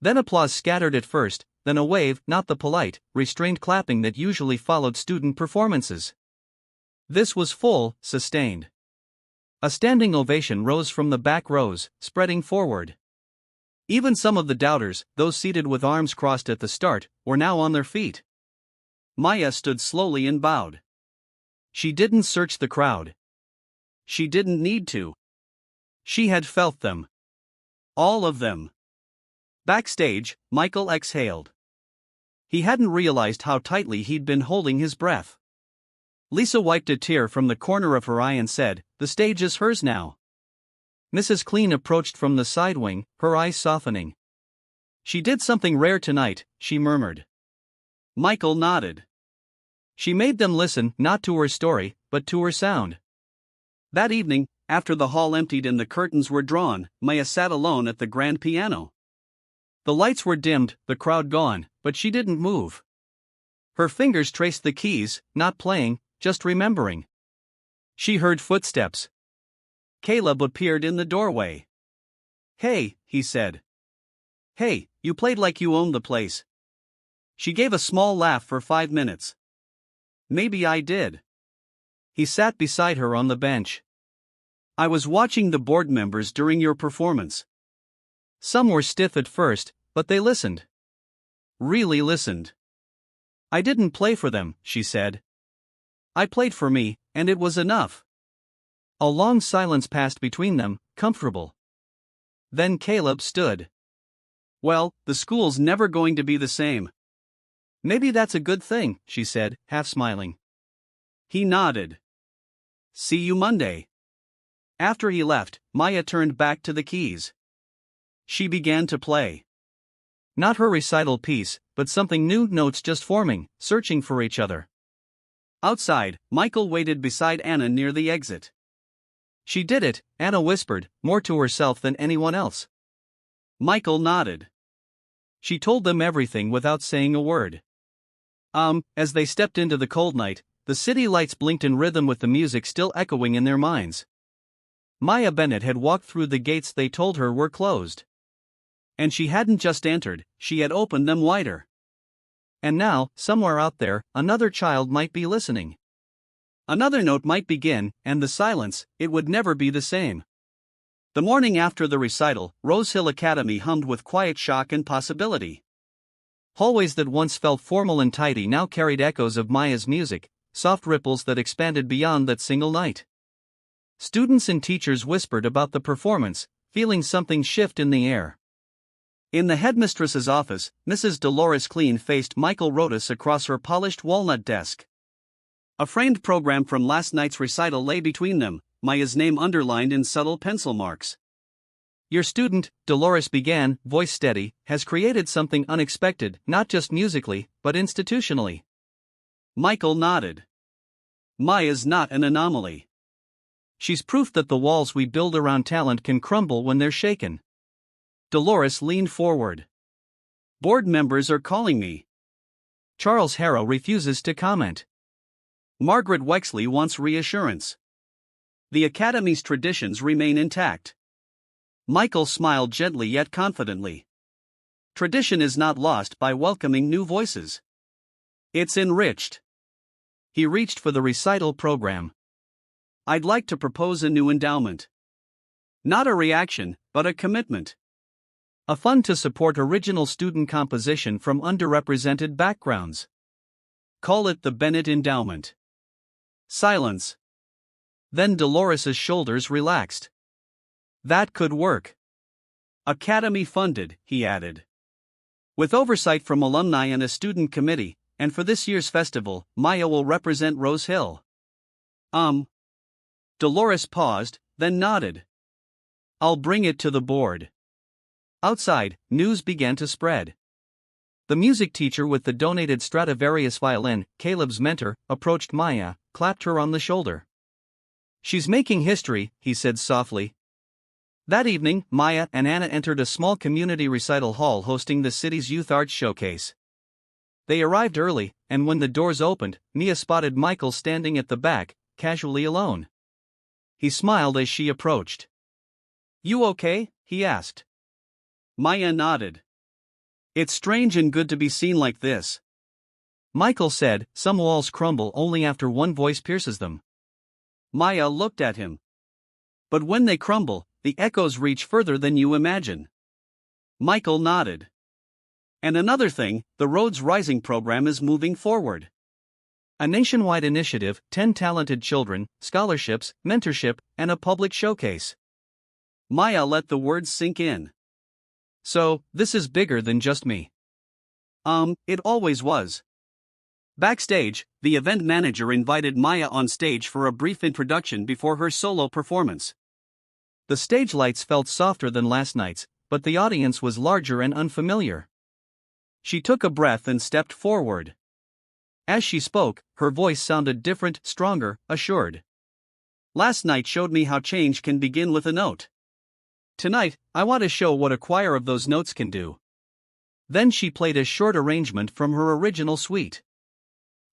Then applause scattered at first, then a wave, not the polite, restrained clapping that usually followed student performances. This was full, sustained. A standing ovation rose from the back rows, spreading forward. Even some of the doubters, those seated with arms crossed at the start, were now on their feet. Maya stood slowly and bowed. She didn't search the crowd. She didn't need to. She had felt them. All of them. Backstage, Michael exhaled. He hadn't realized how tightly he'd been holding his breath. Lisa wiped a tear from the corner of her eye and said, "The stage is hers now." Mrs. Clean approached from the side wing, her eyes softening. "She did something rare tonight," she murmured. Michael nodded. She made them listen, not to her story, but to her sound. That evening, after the hall emptied and the curtains were drawn, Maya sat alone at the grand piano. The lights were dimmed, the crowd gone, but she didn't move. Her fingers traced the keys, not playing, just remembering. She heard footsteps. Caleb appeared in the doorway. "Hey," he said. "Hey, you played like you owned the place." She gave a small laugh for 5 minutes. "Maybe I did." He sat beside her on the bench. "I was watching the board members during your performance. Some were stiff at first, but they listened. Really listened." "I didn't play for them," she said. "I played for me, and it was enough." A long silence passed between them, comfortable. Then Caleb stood. "Well, the school's never going to be the same." "Maybe that's a good thing," she said, half smiling. He nodded. "See you Monday." After he left, Maya turned back to the keys. She began to play. Not her recital piece, but something new, notes just forming, searching for each other. Outside, Michael waited beside Anna near the exit. "She did it," Anna whispered, more to herself than anyone else. Michael nodded. "She told them everything without saying a word." As they stepped into the cold night, the city lights blinked in rhythm with the music still echoing in their minds. Maya Bennett had walked through the gates they told her were closed. And she hadn't just entered, she had opened them wider. And now, somewhere out there, another child might be listening. Another note might begin, and the silence, it would never be the same. The morning after the recital, Rose Hill Academy hummed with quiet shock and possibility. Hallways that once felt formal and tidy now carried echoes of Maya's music, soft ripples that expanded beyond that single night. Students and teachers whispered about the performance, feeling something shift in the air. In the headmistress's office, Mrs. Dolores Clean faced Michael Rhodes across her polished walnut desk. A framed program from last night's recital lay between them, Maya's name underlined in subtle pencil marks. "Your student," Dolores began, voice steady, "has created something unexpected, not just musically, but institutionally." Michael nodded. "Maya's not an anomaly. She's proof that the walls we build around talent can crumble when they're shaken." Dolores leaned forward. "Board members are calling me. Charles Harrow refuses to comment. Margaret Wexley wants reassurance. The Academy's traditions remain intact." Michael smiled gently yet confidently. Tradition is not lost by welcoming new voices. It's enriched. He reached for the recital program. I'd like to propose a new endowment. Not a reaction, but a commitment. A fund to support original student composition from underrepresented backgrounds. Call it the Bennett Endowment. Silence. Then Dolores's shoulders relaxed. That could work. Academy funded, he added. With oversight from alumni and a student committee, and for this year's festival, Maya will represent Rose Hill. Dolores paused, then nodded. I'll bring it to the board. Outside, news began to spread. The music teacher with the donated Stradivarius violin, Caleb's mentor, approached Maya, clapped her on the shoulder. She's making history, he said softly. That evening, Maya and Anna entered a small community recital hall hosting the city's youth arts showcase. They arrived early, and when the doors opened, Mia spotted Michael standing at the back, casually alone. He smiled as she approached. You okay? He asked. Maya nodded. It's strange and good to be seen like this. Michael said, some walls crumble only after one voice pierces them. Maya looked at him. But when they crumble, the echoes reach further than you imagine. Michael nodded. And another thing, the Rhodes Rising program is moving forward. A nationwide initiative, 10 talented children, scholarships, mentorship, and a public showcase. Maya let the words sink in. So, this is bigger than just me. It always was. Backstage, the event manager invited Maya on stage for a brief introduction before her solo performance. The stage lights felt softer than last night's, but the audience was larger and unfamiliar. She took a breath and stepped forward. As she spoke, her voice sounded different, stronger, assured. Last night showed me how change can begin with a note. Tonight, I want to show what a choir of those notes can do. Then she played a short arrangement from her original suite.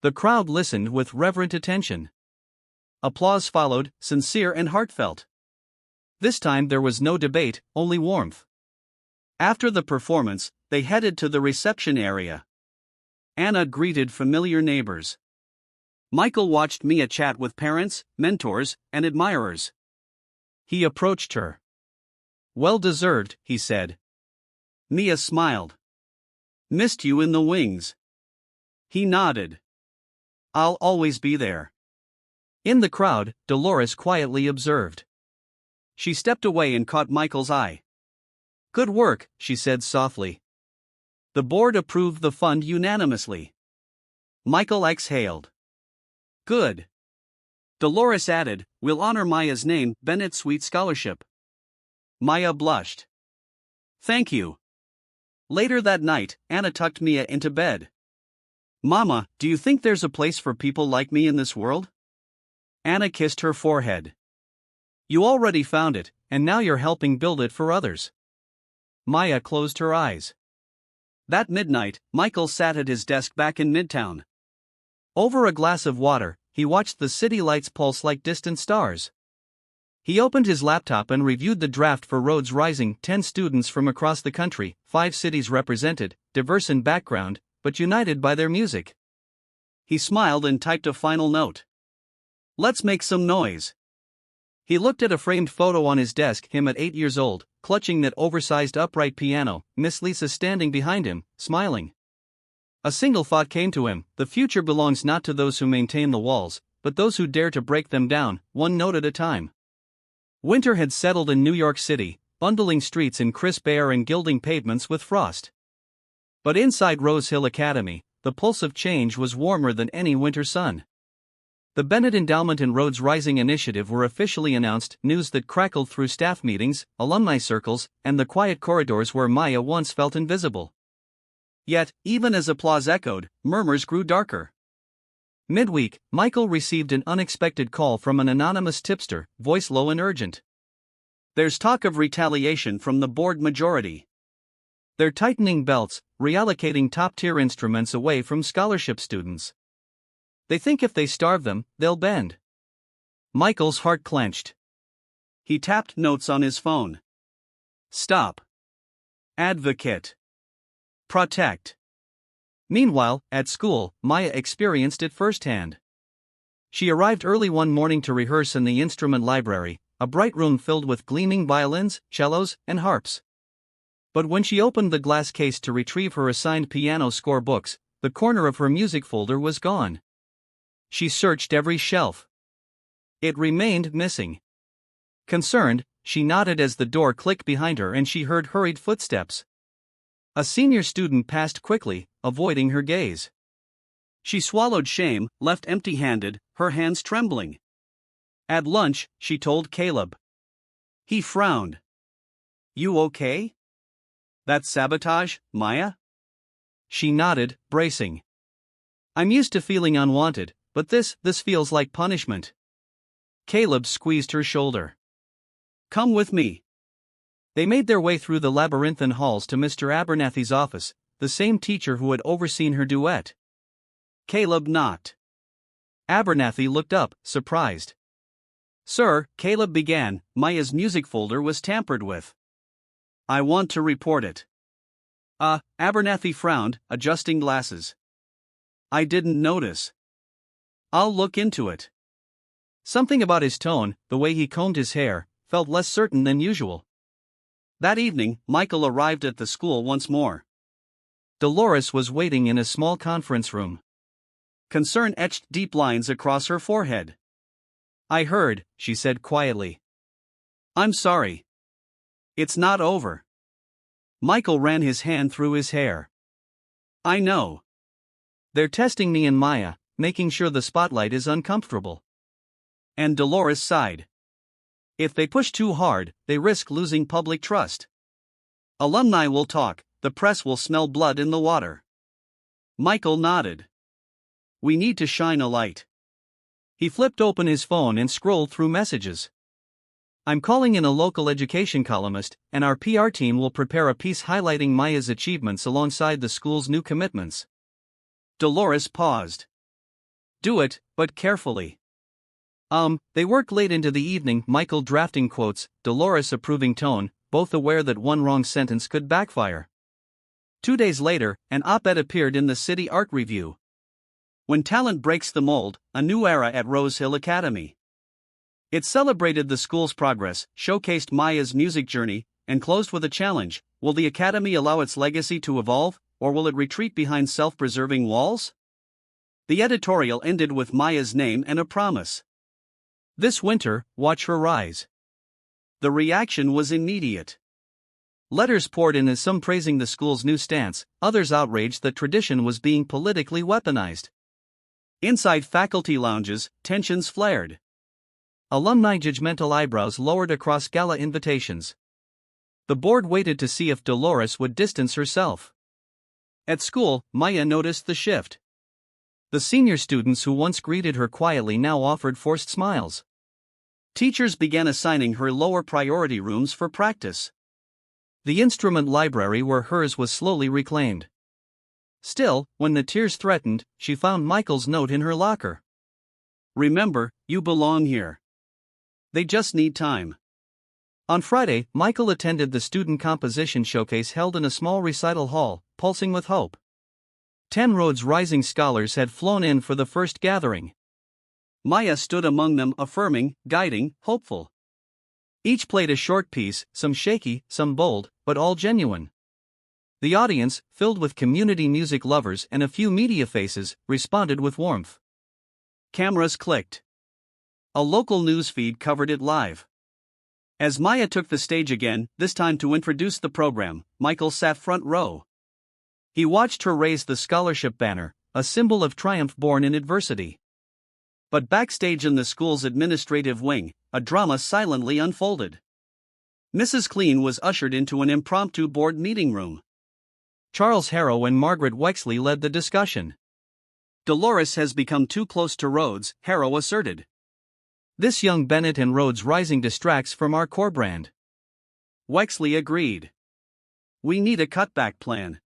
The crowd listened with reverent attention. Applause followed, sincere and heartfelt. This time there was no debate, only warmth. After the performance, they headed to the reception area. Anna greeted familiar neighbors. Michael watched Mia chat with parents, mentors, and admirers. He approached her. Well deserved, he said. Mia smiled. Missed you in the wings. He nodded. I'll always be there. In the crowd, Dolores quietly observed. She stepped away and caught Michael's eye. Good work, she said softly. The board approved the fund unanimously. Michael exhaled. Good. Dolores added, we'll honor Maya's name, Bennett Sweet Scholarship. Maya blushed. Thank you. Later that night, Anna tucked Mia into bed. Mama, do you think there's a place for people like me in this world? Anna kissed her forehead. You already found it, and now you're helping build it for others. Maya closed her eyes. That midnight, Michael sat at his desk back in Midtown. Over a glass of water, he watched the city lights pulse like distant stars. He opened his laptop and reviewed the draft for Rhodes Rising. 10 students from across the country, 5 cities represented, diverse in background, but united by their music. He smiled and typed a final note. Let's make some noise. He looked at a framed photo on his desk, him at 8 years old, clutching that oversized upright piano, Miss Lisa standing behind him, smiling. A single thought came to him: the future belongs not to those who maintain the walls, but those who dare to break them down, one note at a time. Winter had settled in New York City, bundling streets in crisp air and gilding pavements with frost. But inside Rose Hill Academy, the pulse of change was warmer than any winter sun. The Bennett Endowment and Rhodes Rising initiative were officially announced, news that crackled through staff meetings, alumni circles, and the quiet corridors where Maya once felt invisible. Yet, even as applause echoed, murmurs grew darker. Midweek, Michael received an unexpected call from an anonymous tipster, voice low and urgent. There's talk of retaliation from the board majority. They're tightening belts, reallocating top-tier instruments away from scholarship students. They think if they starve them, they'll bend. Michael's heart clenched. He tapped notes on his phone. Stop. Advocate. Protect. Meanwhile, at school, Maya experienced it firsthand. She arrived early one morning to rehearse in the instrument library, a bright room filled with gleaming violins, cellos, and harps. But when she opened the glass case to retrieve her assigned piano score books, the corner of her music folder was gone. She searched every shelf. It remained missing. Concerned, she nodded as the door clicked behind her and she heard hurried footsteps. A senior student passed quickly, avoiding her gaze. She swallowed shame, left empty-handed, her hands trembling. At lunch, she told Caleb. He frowned. "You okay? That's sabotage, Maya?" She nodded, bracing. "I'm used to feeling unwanted, but this feels like punishment." Caleb squeezed her shoulder. "Come with me." They made their way through the labyrinthine halls to Mr. Abernathy's office, the same teacher who had overseen her duet. Caleb knocked. Abernathy looked up, surprised. "Sir," Caleb began, "Maya's music folder was tampered with. I want to report it." Abernathy frowned, adjusting glasses. "I didn't notice. I'll look into it." Something about his tone, the way he combed his hair, felt less certain than usual. That evening, Michael arrived at the school once more. Dolores was waiting in a small conference room. Concern etched deep lines across her forehead. "I heard," she said quietly. "I'm sorry. It's not over." Michael ran his hand through his hair. "I know. They're testing me and Maya, making sure the spotlight is uncomfortable." And Dolores sighed. "If they push too hard, they risk losing public trust. Alumni will talk, the press will smell blood in the water." Michael nodded. "We need to shine a light." He flipped open his phone and scrolled through messages. "I'm calling in a local education columnist, and our PR team will prepare a piece highlighting Maya's achievements alongside the school's new commitments." Dolores paused. "Do it, but carefully." They worked late into the evening, Michael drafting quotes, Dolores approving tone, both aware that one wrong sentence could backfire. 2 days later, an op-ed appeared in the City Art Review. "When talent breaks the mold, a new era at Rose Hill Academy." It celebrated the school's progress, showcased Maya's music journey, and closed with a challenge: will the academy allow its legacy to evolve, or will it retreat behind self-preserving walls? The editorial ended with Maya's name and a promise. "This winter, watch her rise." The reaction was immediate. Letters poured in, as some praising the school's new stance, others outraged that tradition was being politically weaponized. Inside faculty lounges, tensions flared. Alumni judgmental eyebrows lowered across gala invitations. The board waited to see if Dolores would distance herself. At school, Maya noticed the shift. The senior students who once greeted her quietly now offered forced smiles. Teachers began assigning her lower priority rooms for practice. The instrument library where hers was slowly reclaimed. Still, when the tears threatened, she found Michael's note in her locker. "Remember, you belong here. They just need time." On Friday, Michael attended the student composition showcase held in a small recital hall, pulsing with hope. 10 Rhodes Rising scholars had flown in for the first gathering. Maya stood among them, affirming, guiding, hopeful. Each played a short piece, some shaky, some bold, but all genuine. The audience, filled with community music lovers and a few media faces, responded with warmth. Cameras clicked. A local news feed covered it live. As Maya took the stage again, this time to introduce the program, Michael sat front row. He watched her raise the scholarship banner, a symbol of triumph born in adversity. But backstage in the school's administrative wing, a drama silently unfolded. Mrs. Clean was ushered into an impromptu board meeting room. Charles Harrow and Margaret Wexley led the discussion. "Dolores has become too close to Rhodes," Harrow asserted. "This young Bennett and Rhodes Rising distracts from our core brand." Wexley agreed. "We need a cutback plan.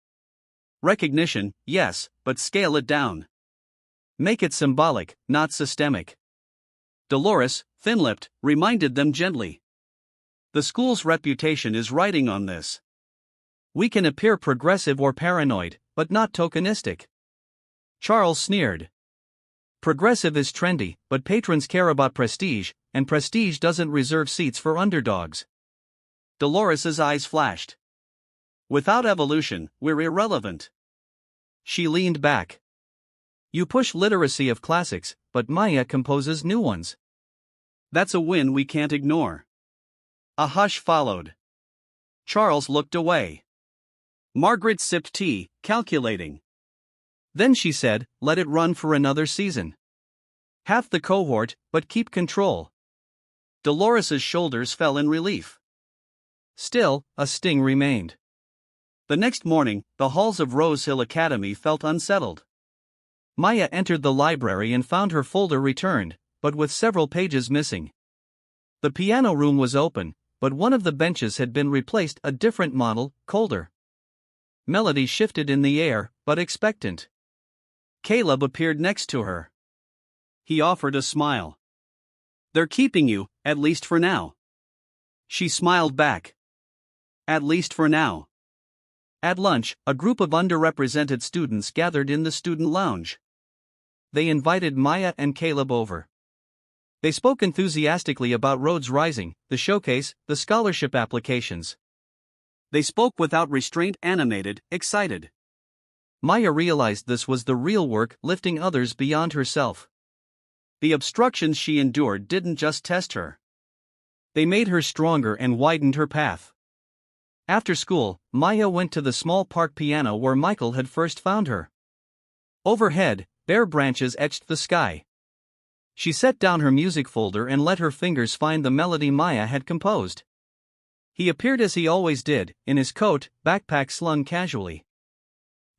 Recognition, yes, but scale it down. Make it symbolic, not systemic." Dolores, thin-lipped, reminded them gently. "The school's reputation is riding on this. We can appear progressive or paranoid, but not tokenistic." Charles sneered. Progressive is trendy, but patrons care about prestige, and prestige doesn't reserve seats for underdogs. Dolores's eyes flashed. Without evolution, we're irrelevant. She leaned back. You push literacy of classics, but Maya composes new ones. That's a win we can't ignore. A hush followed. Charles looked away. Margaret sipped tea, calculating. Then she said, let it run for another season. Half the cohort, but keep control. Dolores's shoulders fell in relief. Still, a sting remained. The next morning, the halls of Rose Hill Academy felt unsettled. Maya entered the library and found her folder returned, but with several pages missing. The piano room was open, but one of the benches had been replaced a different model, colder. Melody shifted in the air, but expectant. Caleb appeared next to her. He offered a smile. They're keeping you, at least for now. She smiled back. At least for now. At lunch, a group of underrepresented students gathered in the student lounge. They invited Maya and Caleb over. They spoke enthusiastically about Rhodes Rising, the showcase, the scholarship applications. They spoke without restraint, animated, excited. Maya realized this was the real work, lifting others beyond herself. The obstructions she endured didn't just test her. They made her stronger and widened her path. After school, Maya went to the small park piano where Michael had first found her. Overhead, bare branches etched the sky. She set down her music folder and let her fingers find the melody Maya had composed. He appeared as he always did, in his coat, backpack slung casually.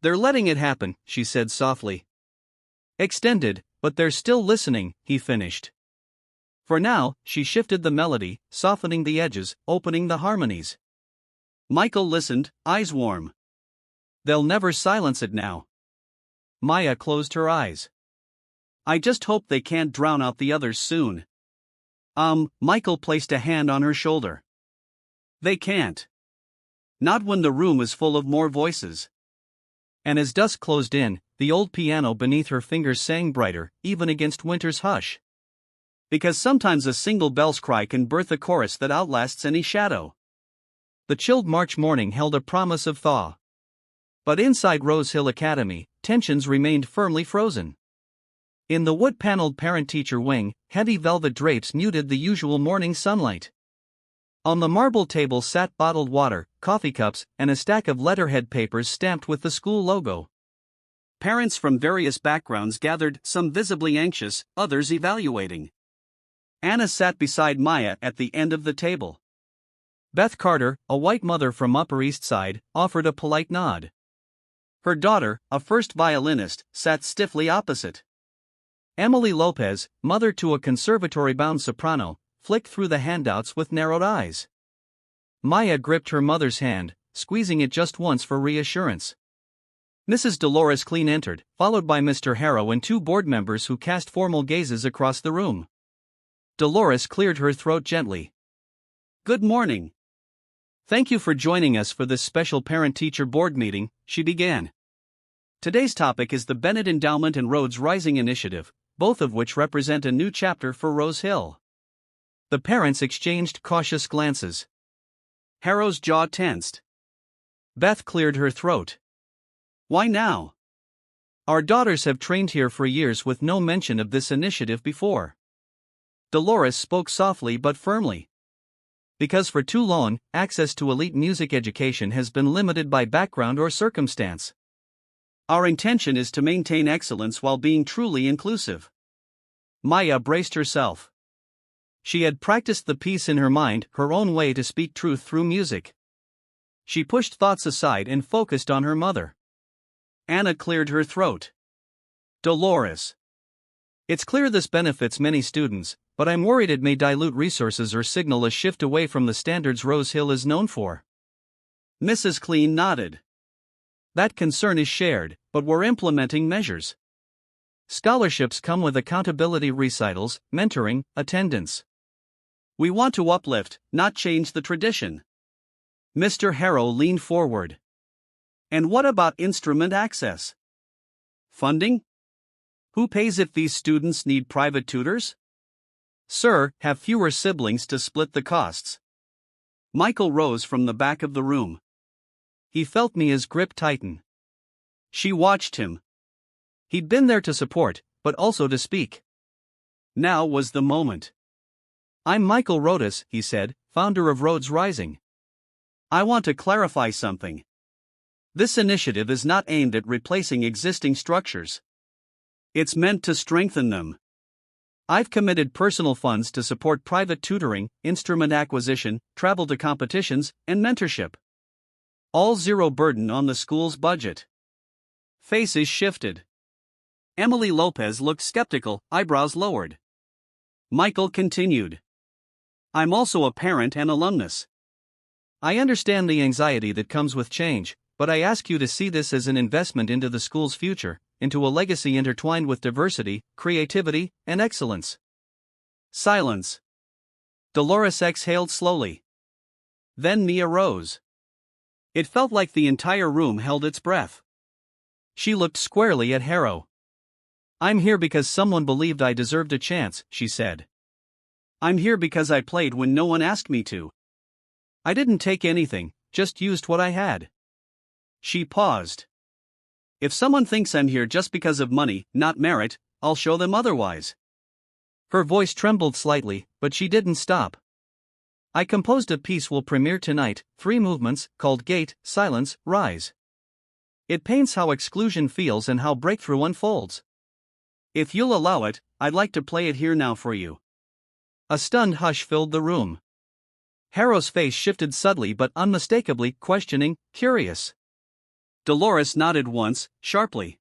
They're letting it happen, she said softly. Extended, but they're still listening, he finished. For now, she shifted the melody, softening the edges, opening the harmonies. Michael listened, eyes warm. They'll never silence it now. Maya closed her eyes. I just hope they can't drown out the others soon. Michael placed a hand on her shoulder. They can't. Not when the room is full of more voices. And as dusk closed in, the old piano beneath her fingers sang brighter, even against winter's hush. Because sometimes a single bell's cry can birth a chorus that outlasts any shadow. The chilled March morning held a promise of thaw. But inside Rose Hill Academy, tensions remained firmly frozen. In the wood-paneled parent-teacher wing, heavy velvet drapes muted the usual morning sunlight. On the marble table sat bottled water, coffee cups, and a stack of letterhead papers stamped with the school logo. Parents from various backgrounds gathered, some visibly anxious, others evaluating. Anna sat beside Maya at the end of the table. Beth Carter, a white mother from Upper East Side, offered a polite nod. Her daughter, a first violinist, sat stiffly opposite. Emily Lopez, mother to a conservatory-bound soprano, flicked through the handouts with narrowed eyes. Maya gripped her mother's hand, squeezing it just once for reassurance. Mrs. Dolores Clean entered, followed by Mr. Harrow and two board members who cast formal gazes across the room. Dolores cleared her throat gently. Good morning. Thank you for joining us for this special parent-teacher board meeting, she began. Today's topic is the Bennett Endowment and Rhodes Rising Initiative, both of which represent a new chapter for Rose Hill. The parents exchanged cautious glances. Harrow's jaw tensed. Beth cleared her throat. Why now? Our daughters have trained here for years with no mention of this initiative before. Dolores spoke softly but firmly. Because for too long, access to elite music education has been limited by background or circumstance. Our intention is to maintain excellence while being truly inclusive. Maya braced herself. She had practiced the piece in her mind, her own way to speak truth through music. She pushed thoughts aside and focused on her mother. Anna cleared her throat. Dolores. It's clear this benefits many students, but I'm worried it may dilute resources or signal a shift away from the standards Rose Hill is known for. Mrs. Clean nodded. That concern is shared, but we're implementing measures. Scholarships come with accountability recitals, mentoring, attendance. We want to uplift, not change the tradition. Mr. Harrow leaned forward. And what about instrument access? Funding? Who pays if these students need private tutors? Sir, have fewer siblings to split the costs. Michael rose from the back of the room. He felt Maya's grip tighten. She watched him. He'd been there to support, but also to speak. Now was the moment. I'm Michael Rhodes, he said, founder of Rhodes Rising. I want to clarify something. This initiative is not aimed at replacing existing structures. It's meant to strengthen them. I've committed personal funds to support private tutoring, instrument acquisition, travel to competitions, and mentorship. All zero burden on the school's budget. Faces shifted. Emily Lopez looked skeptical, eyebrows lowered. Michael continued. I'm also a parent and alumnus. I understand the anxiety that comes with change, but I ask you to see this as an investment into the school's future, into a legacy intertwined with diversity, creativity, and excellence. Silence. Dolores exhaled slowly. Then Maya rose. It felt like the entire room held its breath. She looked squarely at Harrow. I'm here because someone believed I deserved a chance, she said. I'm here because I played when no one asked me to. I didn't take anything, just used what I had. She paused. If someone thinks I'm here just because of money, not merit, I'll show them otherwise. Her voice trembled slightly, but she didn't stop. I composed a piece we'll premiere tonight, 3 movements, called Gate, Silence, Rise. It paints how exclusion feels and how breakthrough unfolds. If you'll allow it, I'd like to play it here now for you. A stunned hush filled the room. Harrow's face shifted subtly but unmistakably, questioning, curious. Dolores nodded once, sharply.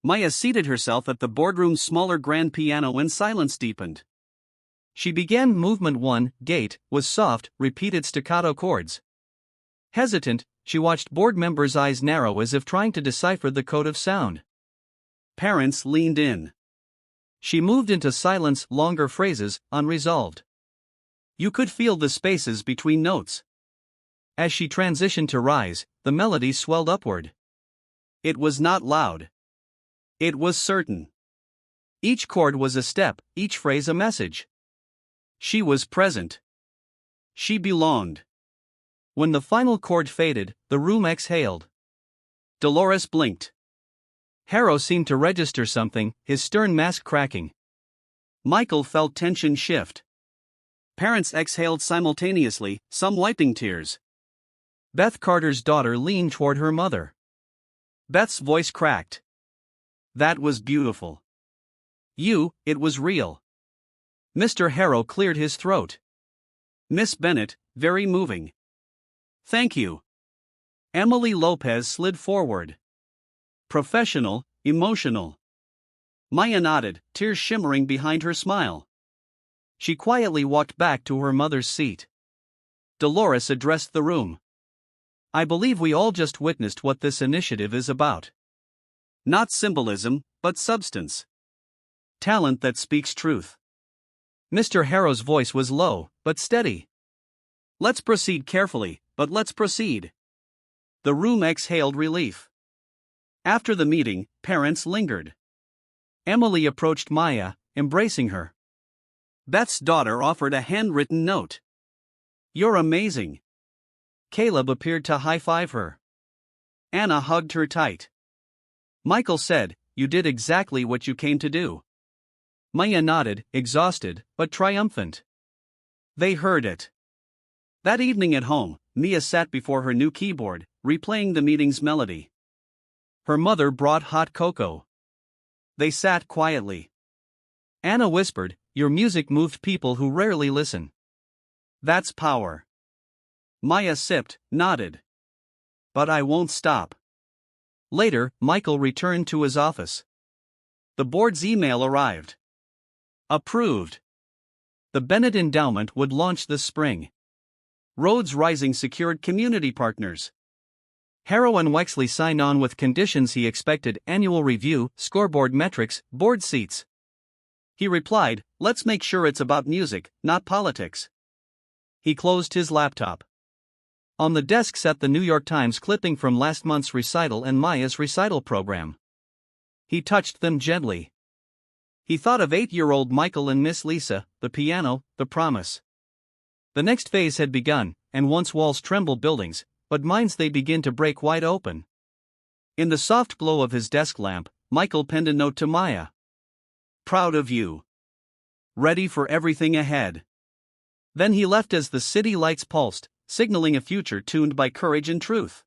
Maya seated herself at the boardroom's smaller grand piano and silence deepened. She began movement 1, Gate, with soft, repeated staccato chords. Hesitant, she watched board members' eyes narrow as if trying to decipher the code of sound. Parents leaned in. She moved into silence, longer phrases, unresolved. You could feel the spaces between notes. As she transitioned to Rise, the melody swelled upward. It was not loud. It was certain. Each chord was a step, each phrase a message. She was present. She belonged. When the final chord faded, the room exhaled. Dolores blinked. Harrow seemed to register something, his stern mask cracking. Michael felt tension shift. Parents exhaled simultaneously, some wiping tears. Beth Carter's daughter leaned toward her mother. Beth's voice cracked. That was beautiful. It was real. Mr. Harrow cleared his throat. Miss Bennett, very moving. Thank you. Emily Lopez slid forward. Professional, emotional. Maya nodded, tears shimmering behind her smile. She quietly walked back to her mother's seat. Dolores addressed the room. I believe we all just witnessed what this initiative is about. Not symbolism, but substance. Talent that speaks truth. Mr. Harrow's voice was low, but steady. Let's proceed carefully, but let's proceed. The room exhaled relief. After the meeting, parents lingered. Emily approached Maya, embracing her. Beth's daughter offered a handwritten note. You're amazing. Caleb appeared to high-five her. Anna hugged her tight. Michael said, you did exactly what you came to do. Maya nodded, exhausted, but triumphant. They heard it. That evening at home, Mia sat before her new keyboard, replaying the meeting's melody. Her mother brought hot cocoa. They sat quietly. Anna whispered, your music moved people who rarely listen. That's power. Maya sipped, nodded. But I won't stop. Later, Michael returned to his office. The board's email arrived. Approved. The Bennett Endowment would launch this spring. Rhodes Rising secured community partners. Harrow and Wexley signed on with conditions he expected: annual review, scoreboard metrics, board seats. He replied, let's make sure it's about music, not politics. He closed his laptop. On the desk sat the New York Times clipping from last month's recital and Maya's recital program. He touched them gently. He thought of 8-year-old Michael and Miss Lisa, the piano, the promise. The next phase had begun, and once walls tremble buildings, but minds they begin to break wide open. In the soft glow of his desk lamp, Michael penned a note to Maya. Proud of you. Ready for everything ahead. Then he left as the city lights pulsed, signaling a future tuned by courage and truth.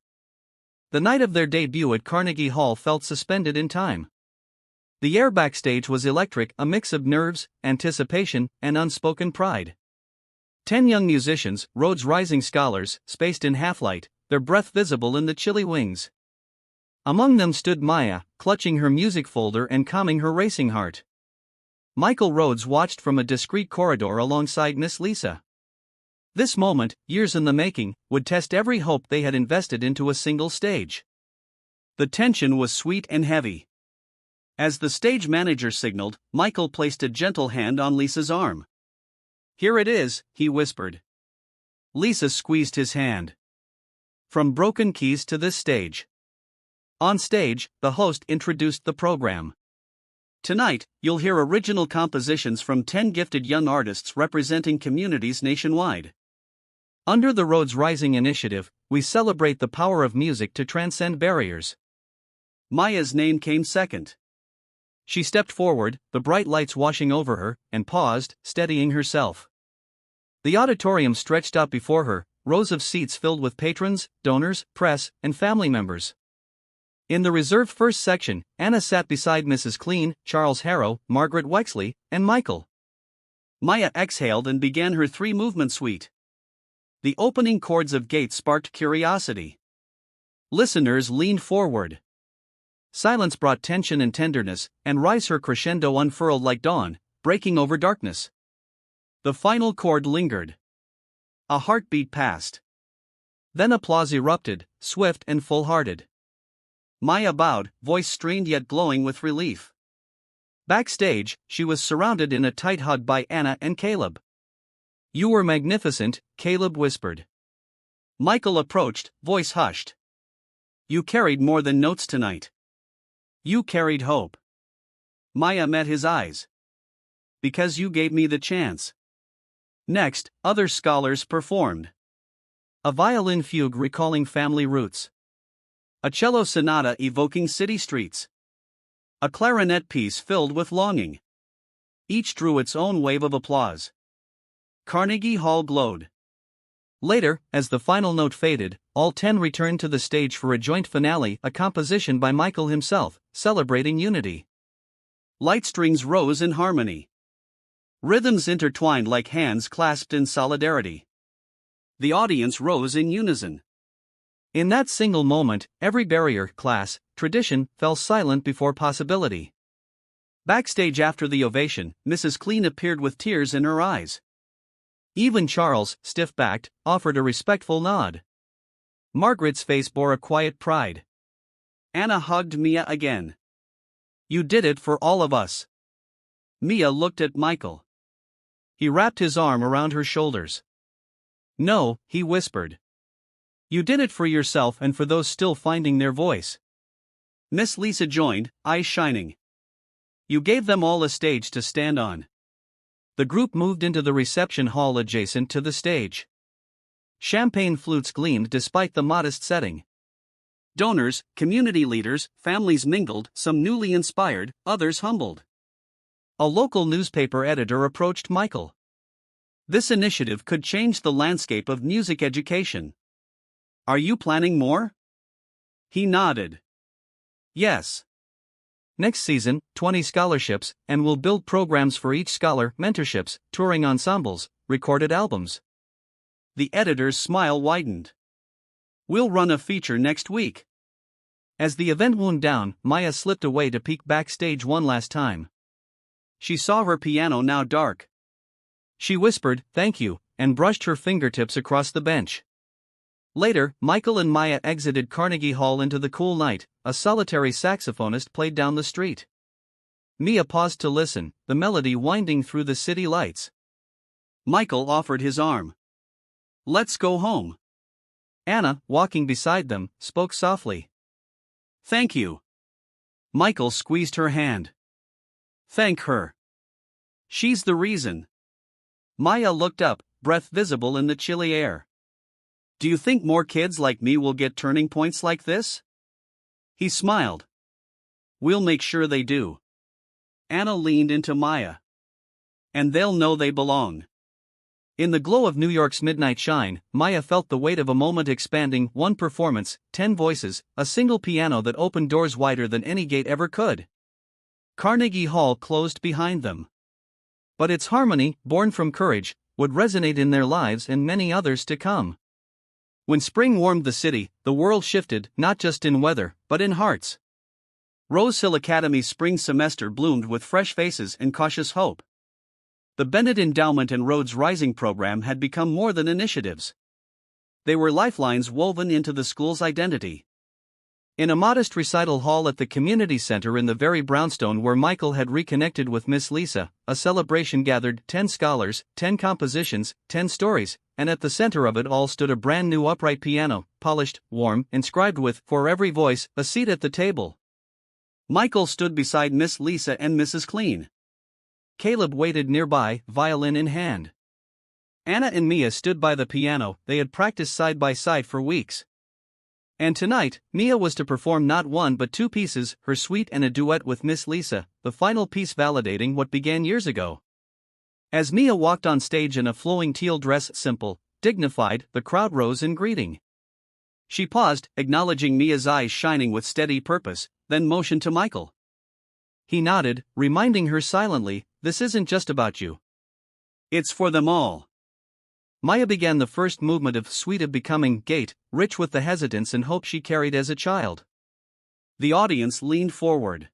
The night of their debut at Carnegie Hall felt suspended in time. The air backstage was electric, a mix of nerves, anticipation, and unspoken pride. 10 young musicians, Rhodes Rising scholars, spaced in half-light, their breath visible in the chilly wings. Among them stood Maya, clutching her music folder and calming her racing heart. Michael Rhodes watched from a discreet corridor alongside Miss Lisa. This moment, years in the making, would test every hope they had invested into a single stage. The tension was sweet and heavy. As the stage manager signaled, Michael placed a gentle hand on Lisa's arm. Here it is, he whispered. Lisa squeezed his hand. From broken keys to this stage. On stage, the host introduced the program. Tonight, you'll hear original compositions from 10 gifted young artists representing communities nationwide. Under the Rhodes Rising initiative, we celebrate the power of music to transcend barriers. Maya's name came second. She stepped forward, the bright lights washing over her, and paused, steadying herself. The auditorium stretched out before her, rows of seats filled with patrons, donors, press, and family members. In the reserved first section, Anna sat beside Mrs. Clean, Charles Harrow, Margaret Wexley, and Michael. Maya exhaled and began her 3-movement suite. The opening chords of Gates sparked curiosity. Listeners leaned forward. Silence brought tension and tenderness, and rise her crescendo unfurled like dawn, breaking over darkness. The final chord lingered. A heartbeat passed. Then applause erupted, swift and full-hearted. Maya bowed, voice strained yet glowing with relief. Backstage, she was surrounded in a tight hug by Anna and Caleb. You were magnificent, Caleb whispered. Michael approached, voice hushed. You carried more than notes tonight. You carried hope. Maya met his eyes. Because you gave me the chance. Next, other scholars performed. A violin fugue recalling family roots. A cello sonata evoking city streets. A clarinet piece filled with longing. Each drew its own wave of applause. Carnegie Hall glowed. Later, as the final note faded, all 10 returned to the stage for a joint finale, a composition by Michael himself, celebrating unity. Light strings rose in harmony. Rhythms intertwined like hands clasped in solidarity. The audience rose in unison. In that single moment, every barrier, class, tradition, fell silent before possibility. Backstage after the ovation, Mrs. Clean appeared with tears in her eyes. Even Charles, stiff-backed, offered a respectful nod. Margaret's face bore a quiet pride. Anna hugged Mia again. You did it for all of us. Mia looked at Michael. He wrapped his arm around her shoulders. No, he whispered. You did it for yourself and for those still finding their voice. Miss Lisa joined, eyes shining. You gave them all a stage to stand on. The group moved into the reception hall adjacent to the stage. Champagne flutes gleamed despite the modest setting. Donors, community leaders, families mingled, some newly inspired, others humbled. A local newspaper editor approached Michael. This initiative could change the landscape of music education. Are you planning more? He nodded. Yes. Next season, 20 scholarships, and we'll build programs for each scholar, mentorships, touring ensembles, recorded albums. The editor's smile widened. We'll run a feature next week. As the event wound down, Maya slipped away to peek backstage one last time. She saw her piano now dark. She whispered, "Thank you," and brushed her fingertips across the bench. Later, Michael and Maya exited Carnegie Hall into the cool night. A solitary saxophonist played down the street. Mia paused to listen, the melody winding through the city lights. Michael offered his arm. Let's go home. Anna, walking beside them, spoke softly. Thank you. Michael squeezed her hand. Thank her. She's the reason. Maya looked up, breath visible in the chilly air. Do you think more kids like me will get turning points like this? He smiled. We'll make sure they do. Anna leaned into Maya. And they'll know they belong. In the glow of New York's midnight shine, Maya felt the weight of a moment expanding. One performance, 10 voices, a single piano that opened doors wider than any gate ever could. Carnegie Hall closed behind them. But its harmony, born from courage, would resonate in their lives and many others to come. When spring warmed the city, the world shifted, not just in weather, but in hearts. Rose Hill Academy's spring semester bloomed with fresh faces and cautious hope. The Bennett Endowment and Rhodes Rising program had become more than initiatives. They were lifelines woven into the school's identity. In a modest recital hall at the community center in the very brownstone where Michael had reconnected with Miss Lisa, a celebration gathered 10 scholars, 10 compositions, 10 stories, and at the center of it all stood a brand new upright piano, polished, warm, inscribed with, for every voice, a seat at the table. Michael stood beside Miss Lisa and Mrs. Clean. Caleb waited nearby, violin in hand. Anna and Mia stood by the piano. They had practiced side by side for weeks. And tonight, Mia was to perform not one but 2 pieces, her suite and a duet with Miss Lisa, the final piece validating what began years ago. As Mia walked on stage in a flowing teal dress, simple, dignified, the crowd rose in greeting. She paused, acknowledging Mia's eyes shining with steady purpose, then motioned to Michael. He nodded, reminding her silently, this isn't just about you. It's for them all. Maya began the first movement of Suite of Becoming, gait, rich with the hesitance and hope she carried as a child. The audience leaned forward.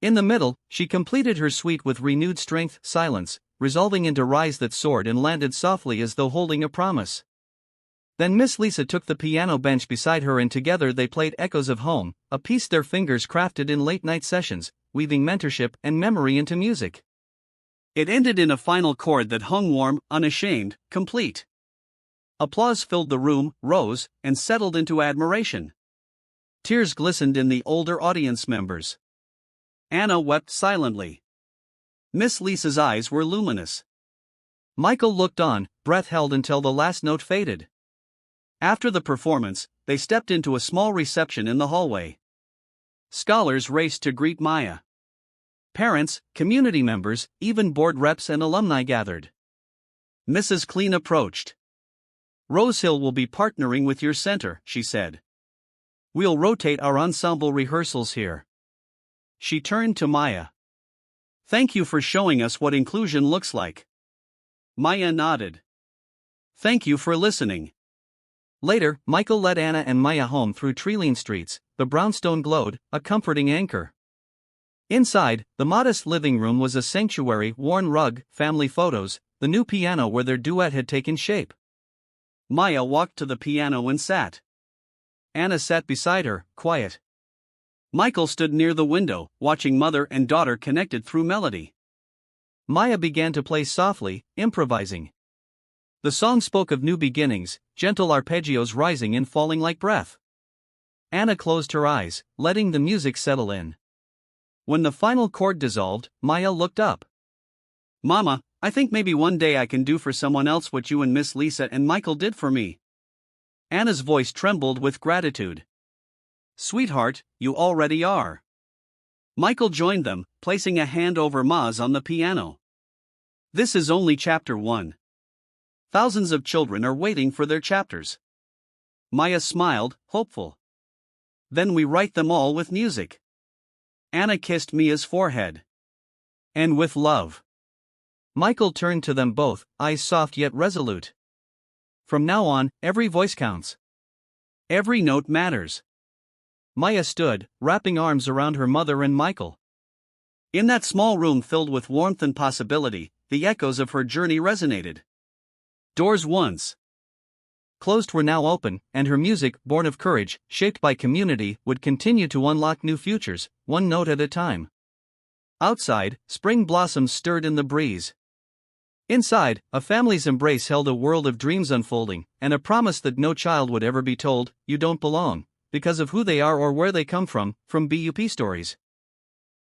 In the middle, she completed her suite with renewed strength, silence, resolving into rise that soared and landed softly as though holding a promise. Then Miss Lisa took the piano bench beside her and together they played Echoes of Home, a piece their fingers crafted in late-night sessions, weaving mentorship and memory into music. It ended in a final chord that hung warm, unashamed, complete. Applause filled the room, rose, and settled into admiration. Tears glistened in the older audience members. Anna wept silently. Miss Lisa's eyes were luminous. Michael looked on, breath held until the last note faded. After the performance, they stepped into a small reception in the hallway. Scholars raced to greet Maya. Parents, community members, even board reps and alumni gathered. Mrs. Clean approached. Rose Hill will be partnering with your center, she said. We'll rotate our ensemble rehearsals here. She turned to Maya. Thank you for showing us what inclusion looks like. Maya nodded. Thank you for listening. Later, Michael led Anna and Maya home through tree-lined streets. The brownstone glowed, a comforting anchor. Inside, the modest living room was a sanctuary, worn rug, family photos, the new piano where their duet had taken shape. Maya walked to the piano and sat. Anna sat beside her, quiet. Michael stood near the window, watching mother and daughter connected through melody. Maya began to play softly, improvising. The song spoke of new beginnings, gentle arpeggios rising and falling like breath. Anna closed her eyes, letting the music settle in. When the final chord dissolved, Maya looked up. Mama, I think maybe one day I can do for someone else what you and Miss Lisa and Michael did for me. Anna's voice trembled with gratitude. Sweetheart, you already are. Michael joined them, placing a hand over Ma's on the piano. This is only chapter 1. Thousands of children are waiting for their chapters. Maya smiled, hopeful. Then we write them all with music. Anna kissed Mia's forehead. And with love. Michael turned to them both, eyes soft yet resolute. From now on, every voice counts. Every note matters. Maya stood, wrapping arms around her mother and Michael. In that small room filled with warmth and possibility, the echoes of her journey resonated. Doors once closed were now open, and her music, born of courage, shaped by community, would continue to unlock new futures, one note at a time. Outside, spring blossoms stirred in the breeze. Inside, a family's embrace held a world of dreams unfolding, and a promise that no child would ever be told, "You don't belong," because of who they are or where they come from BUP Stories.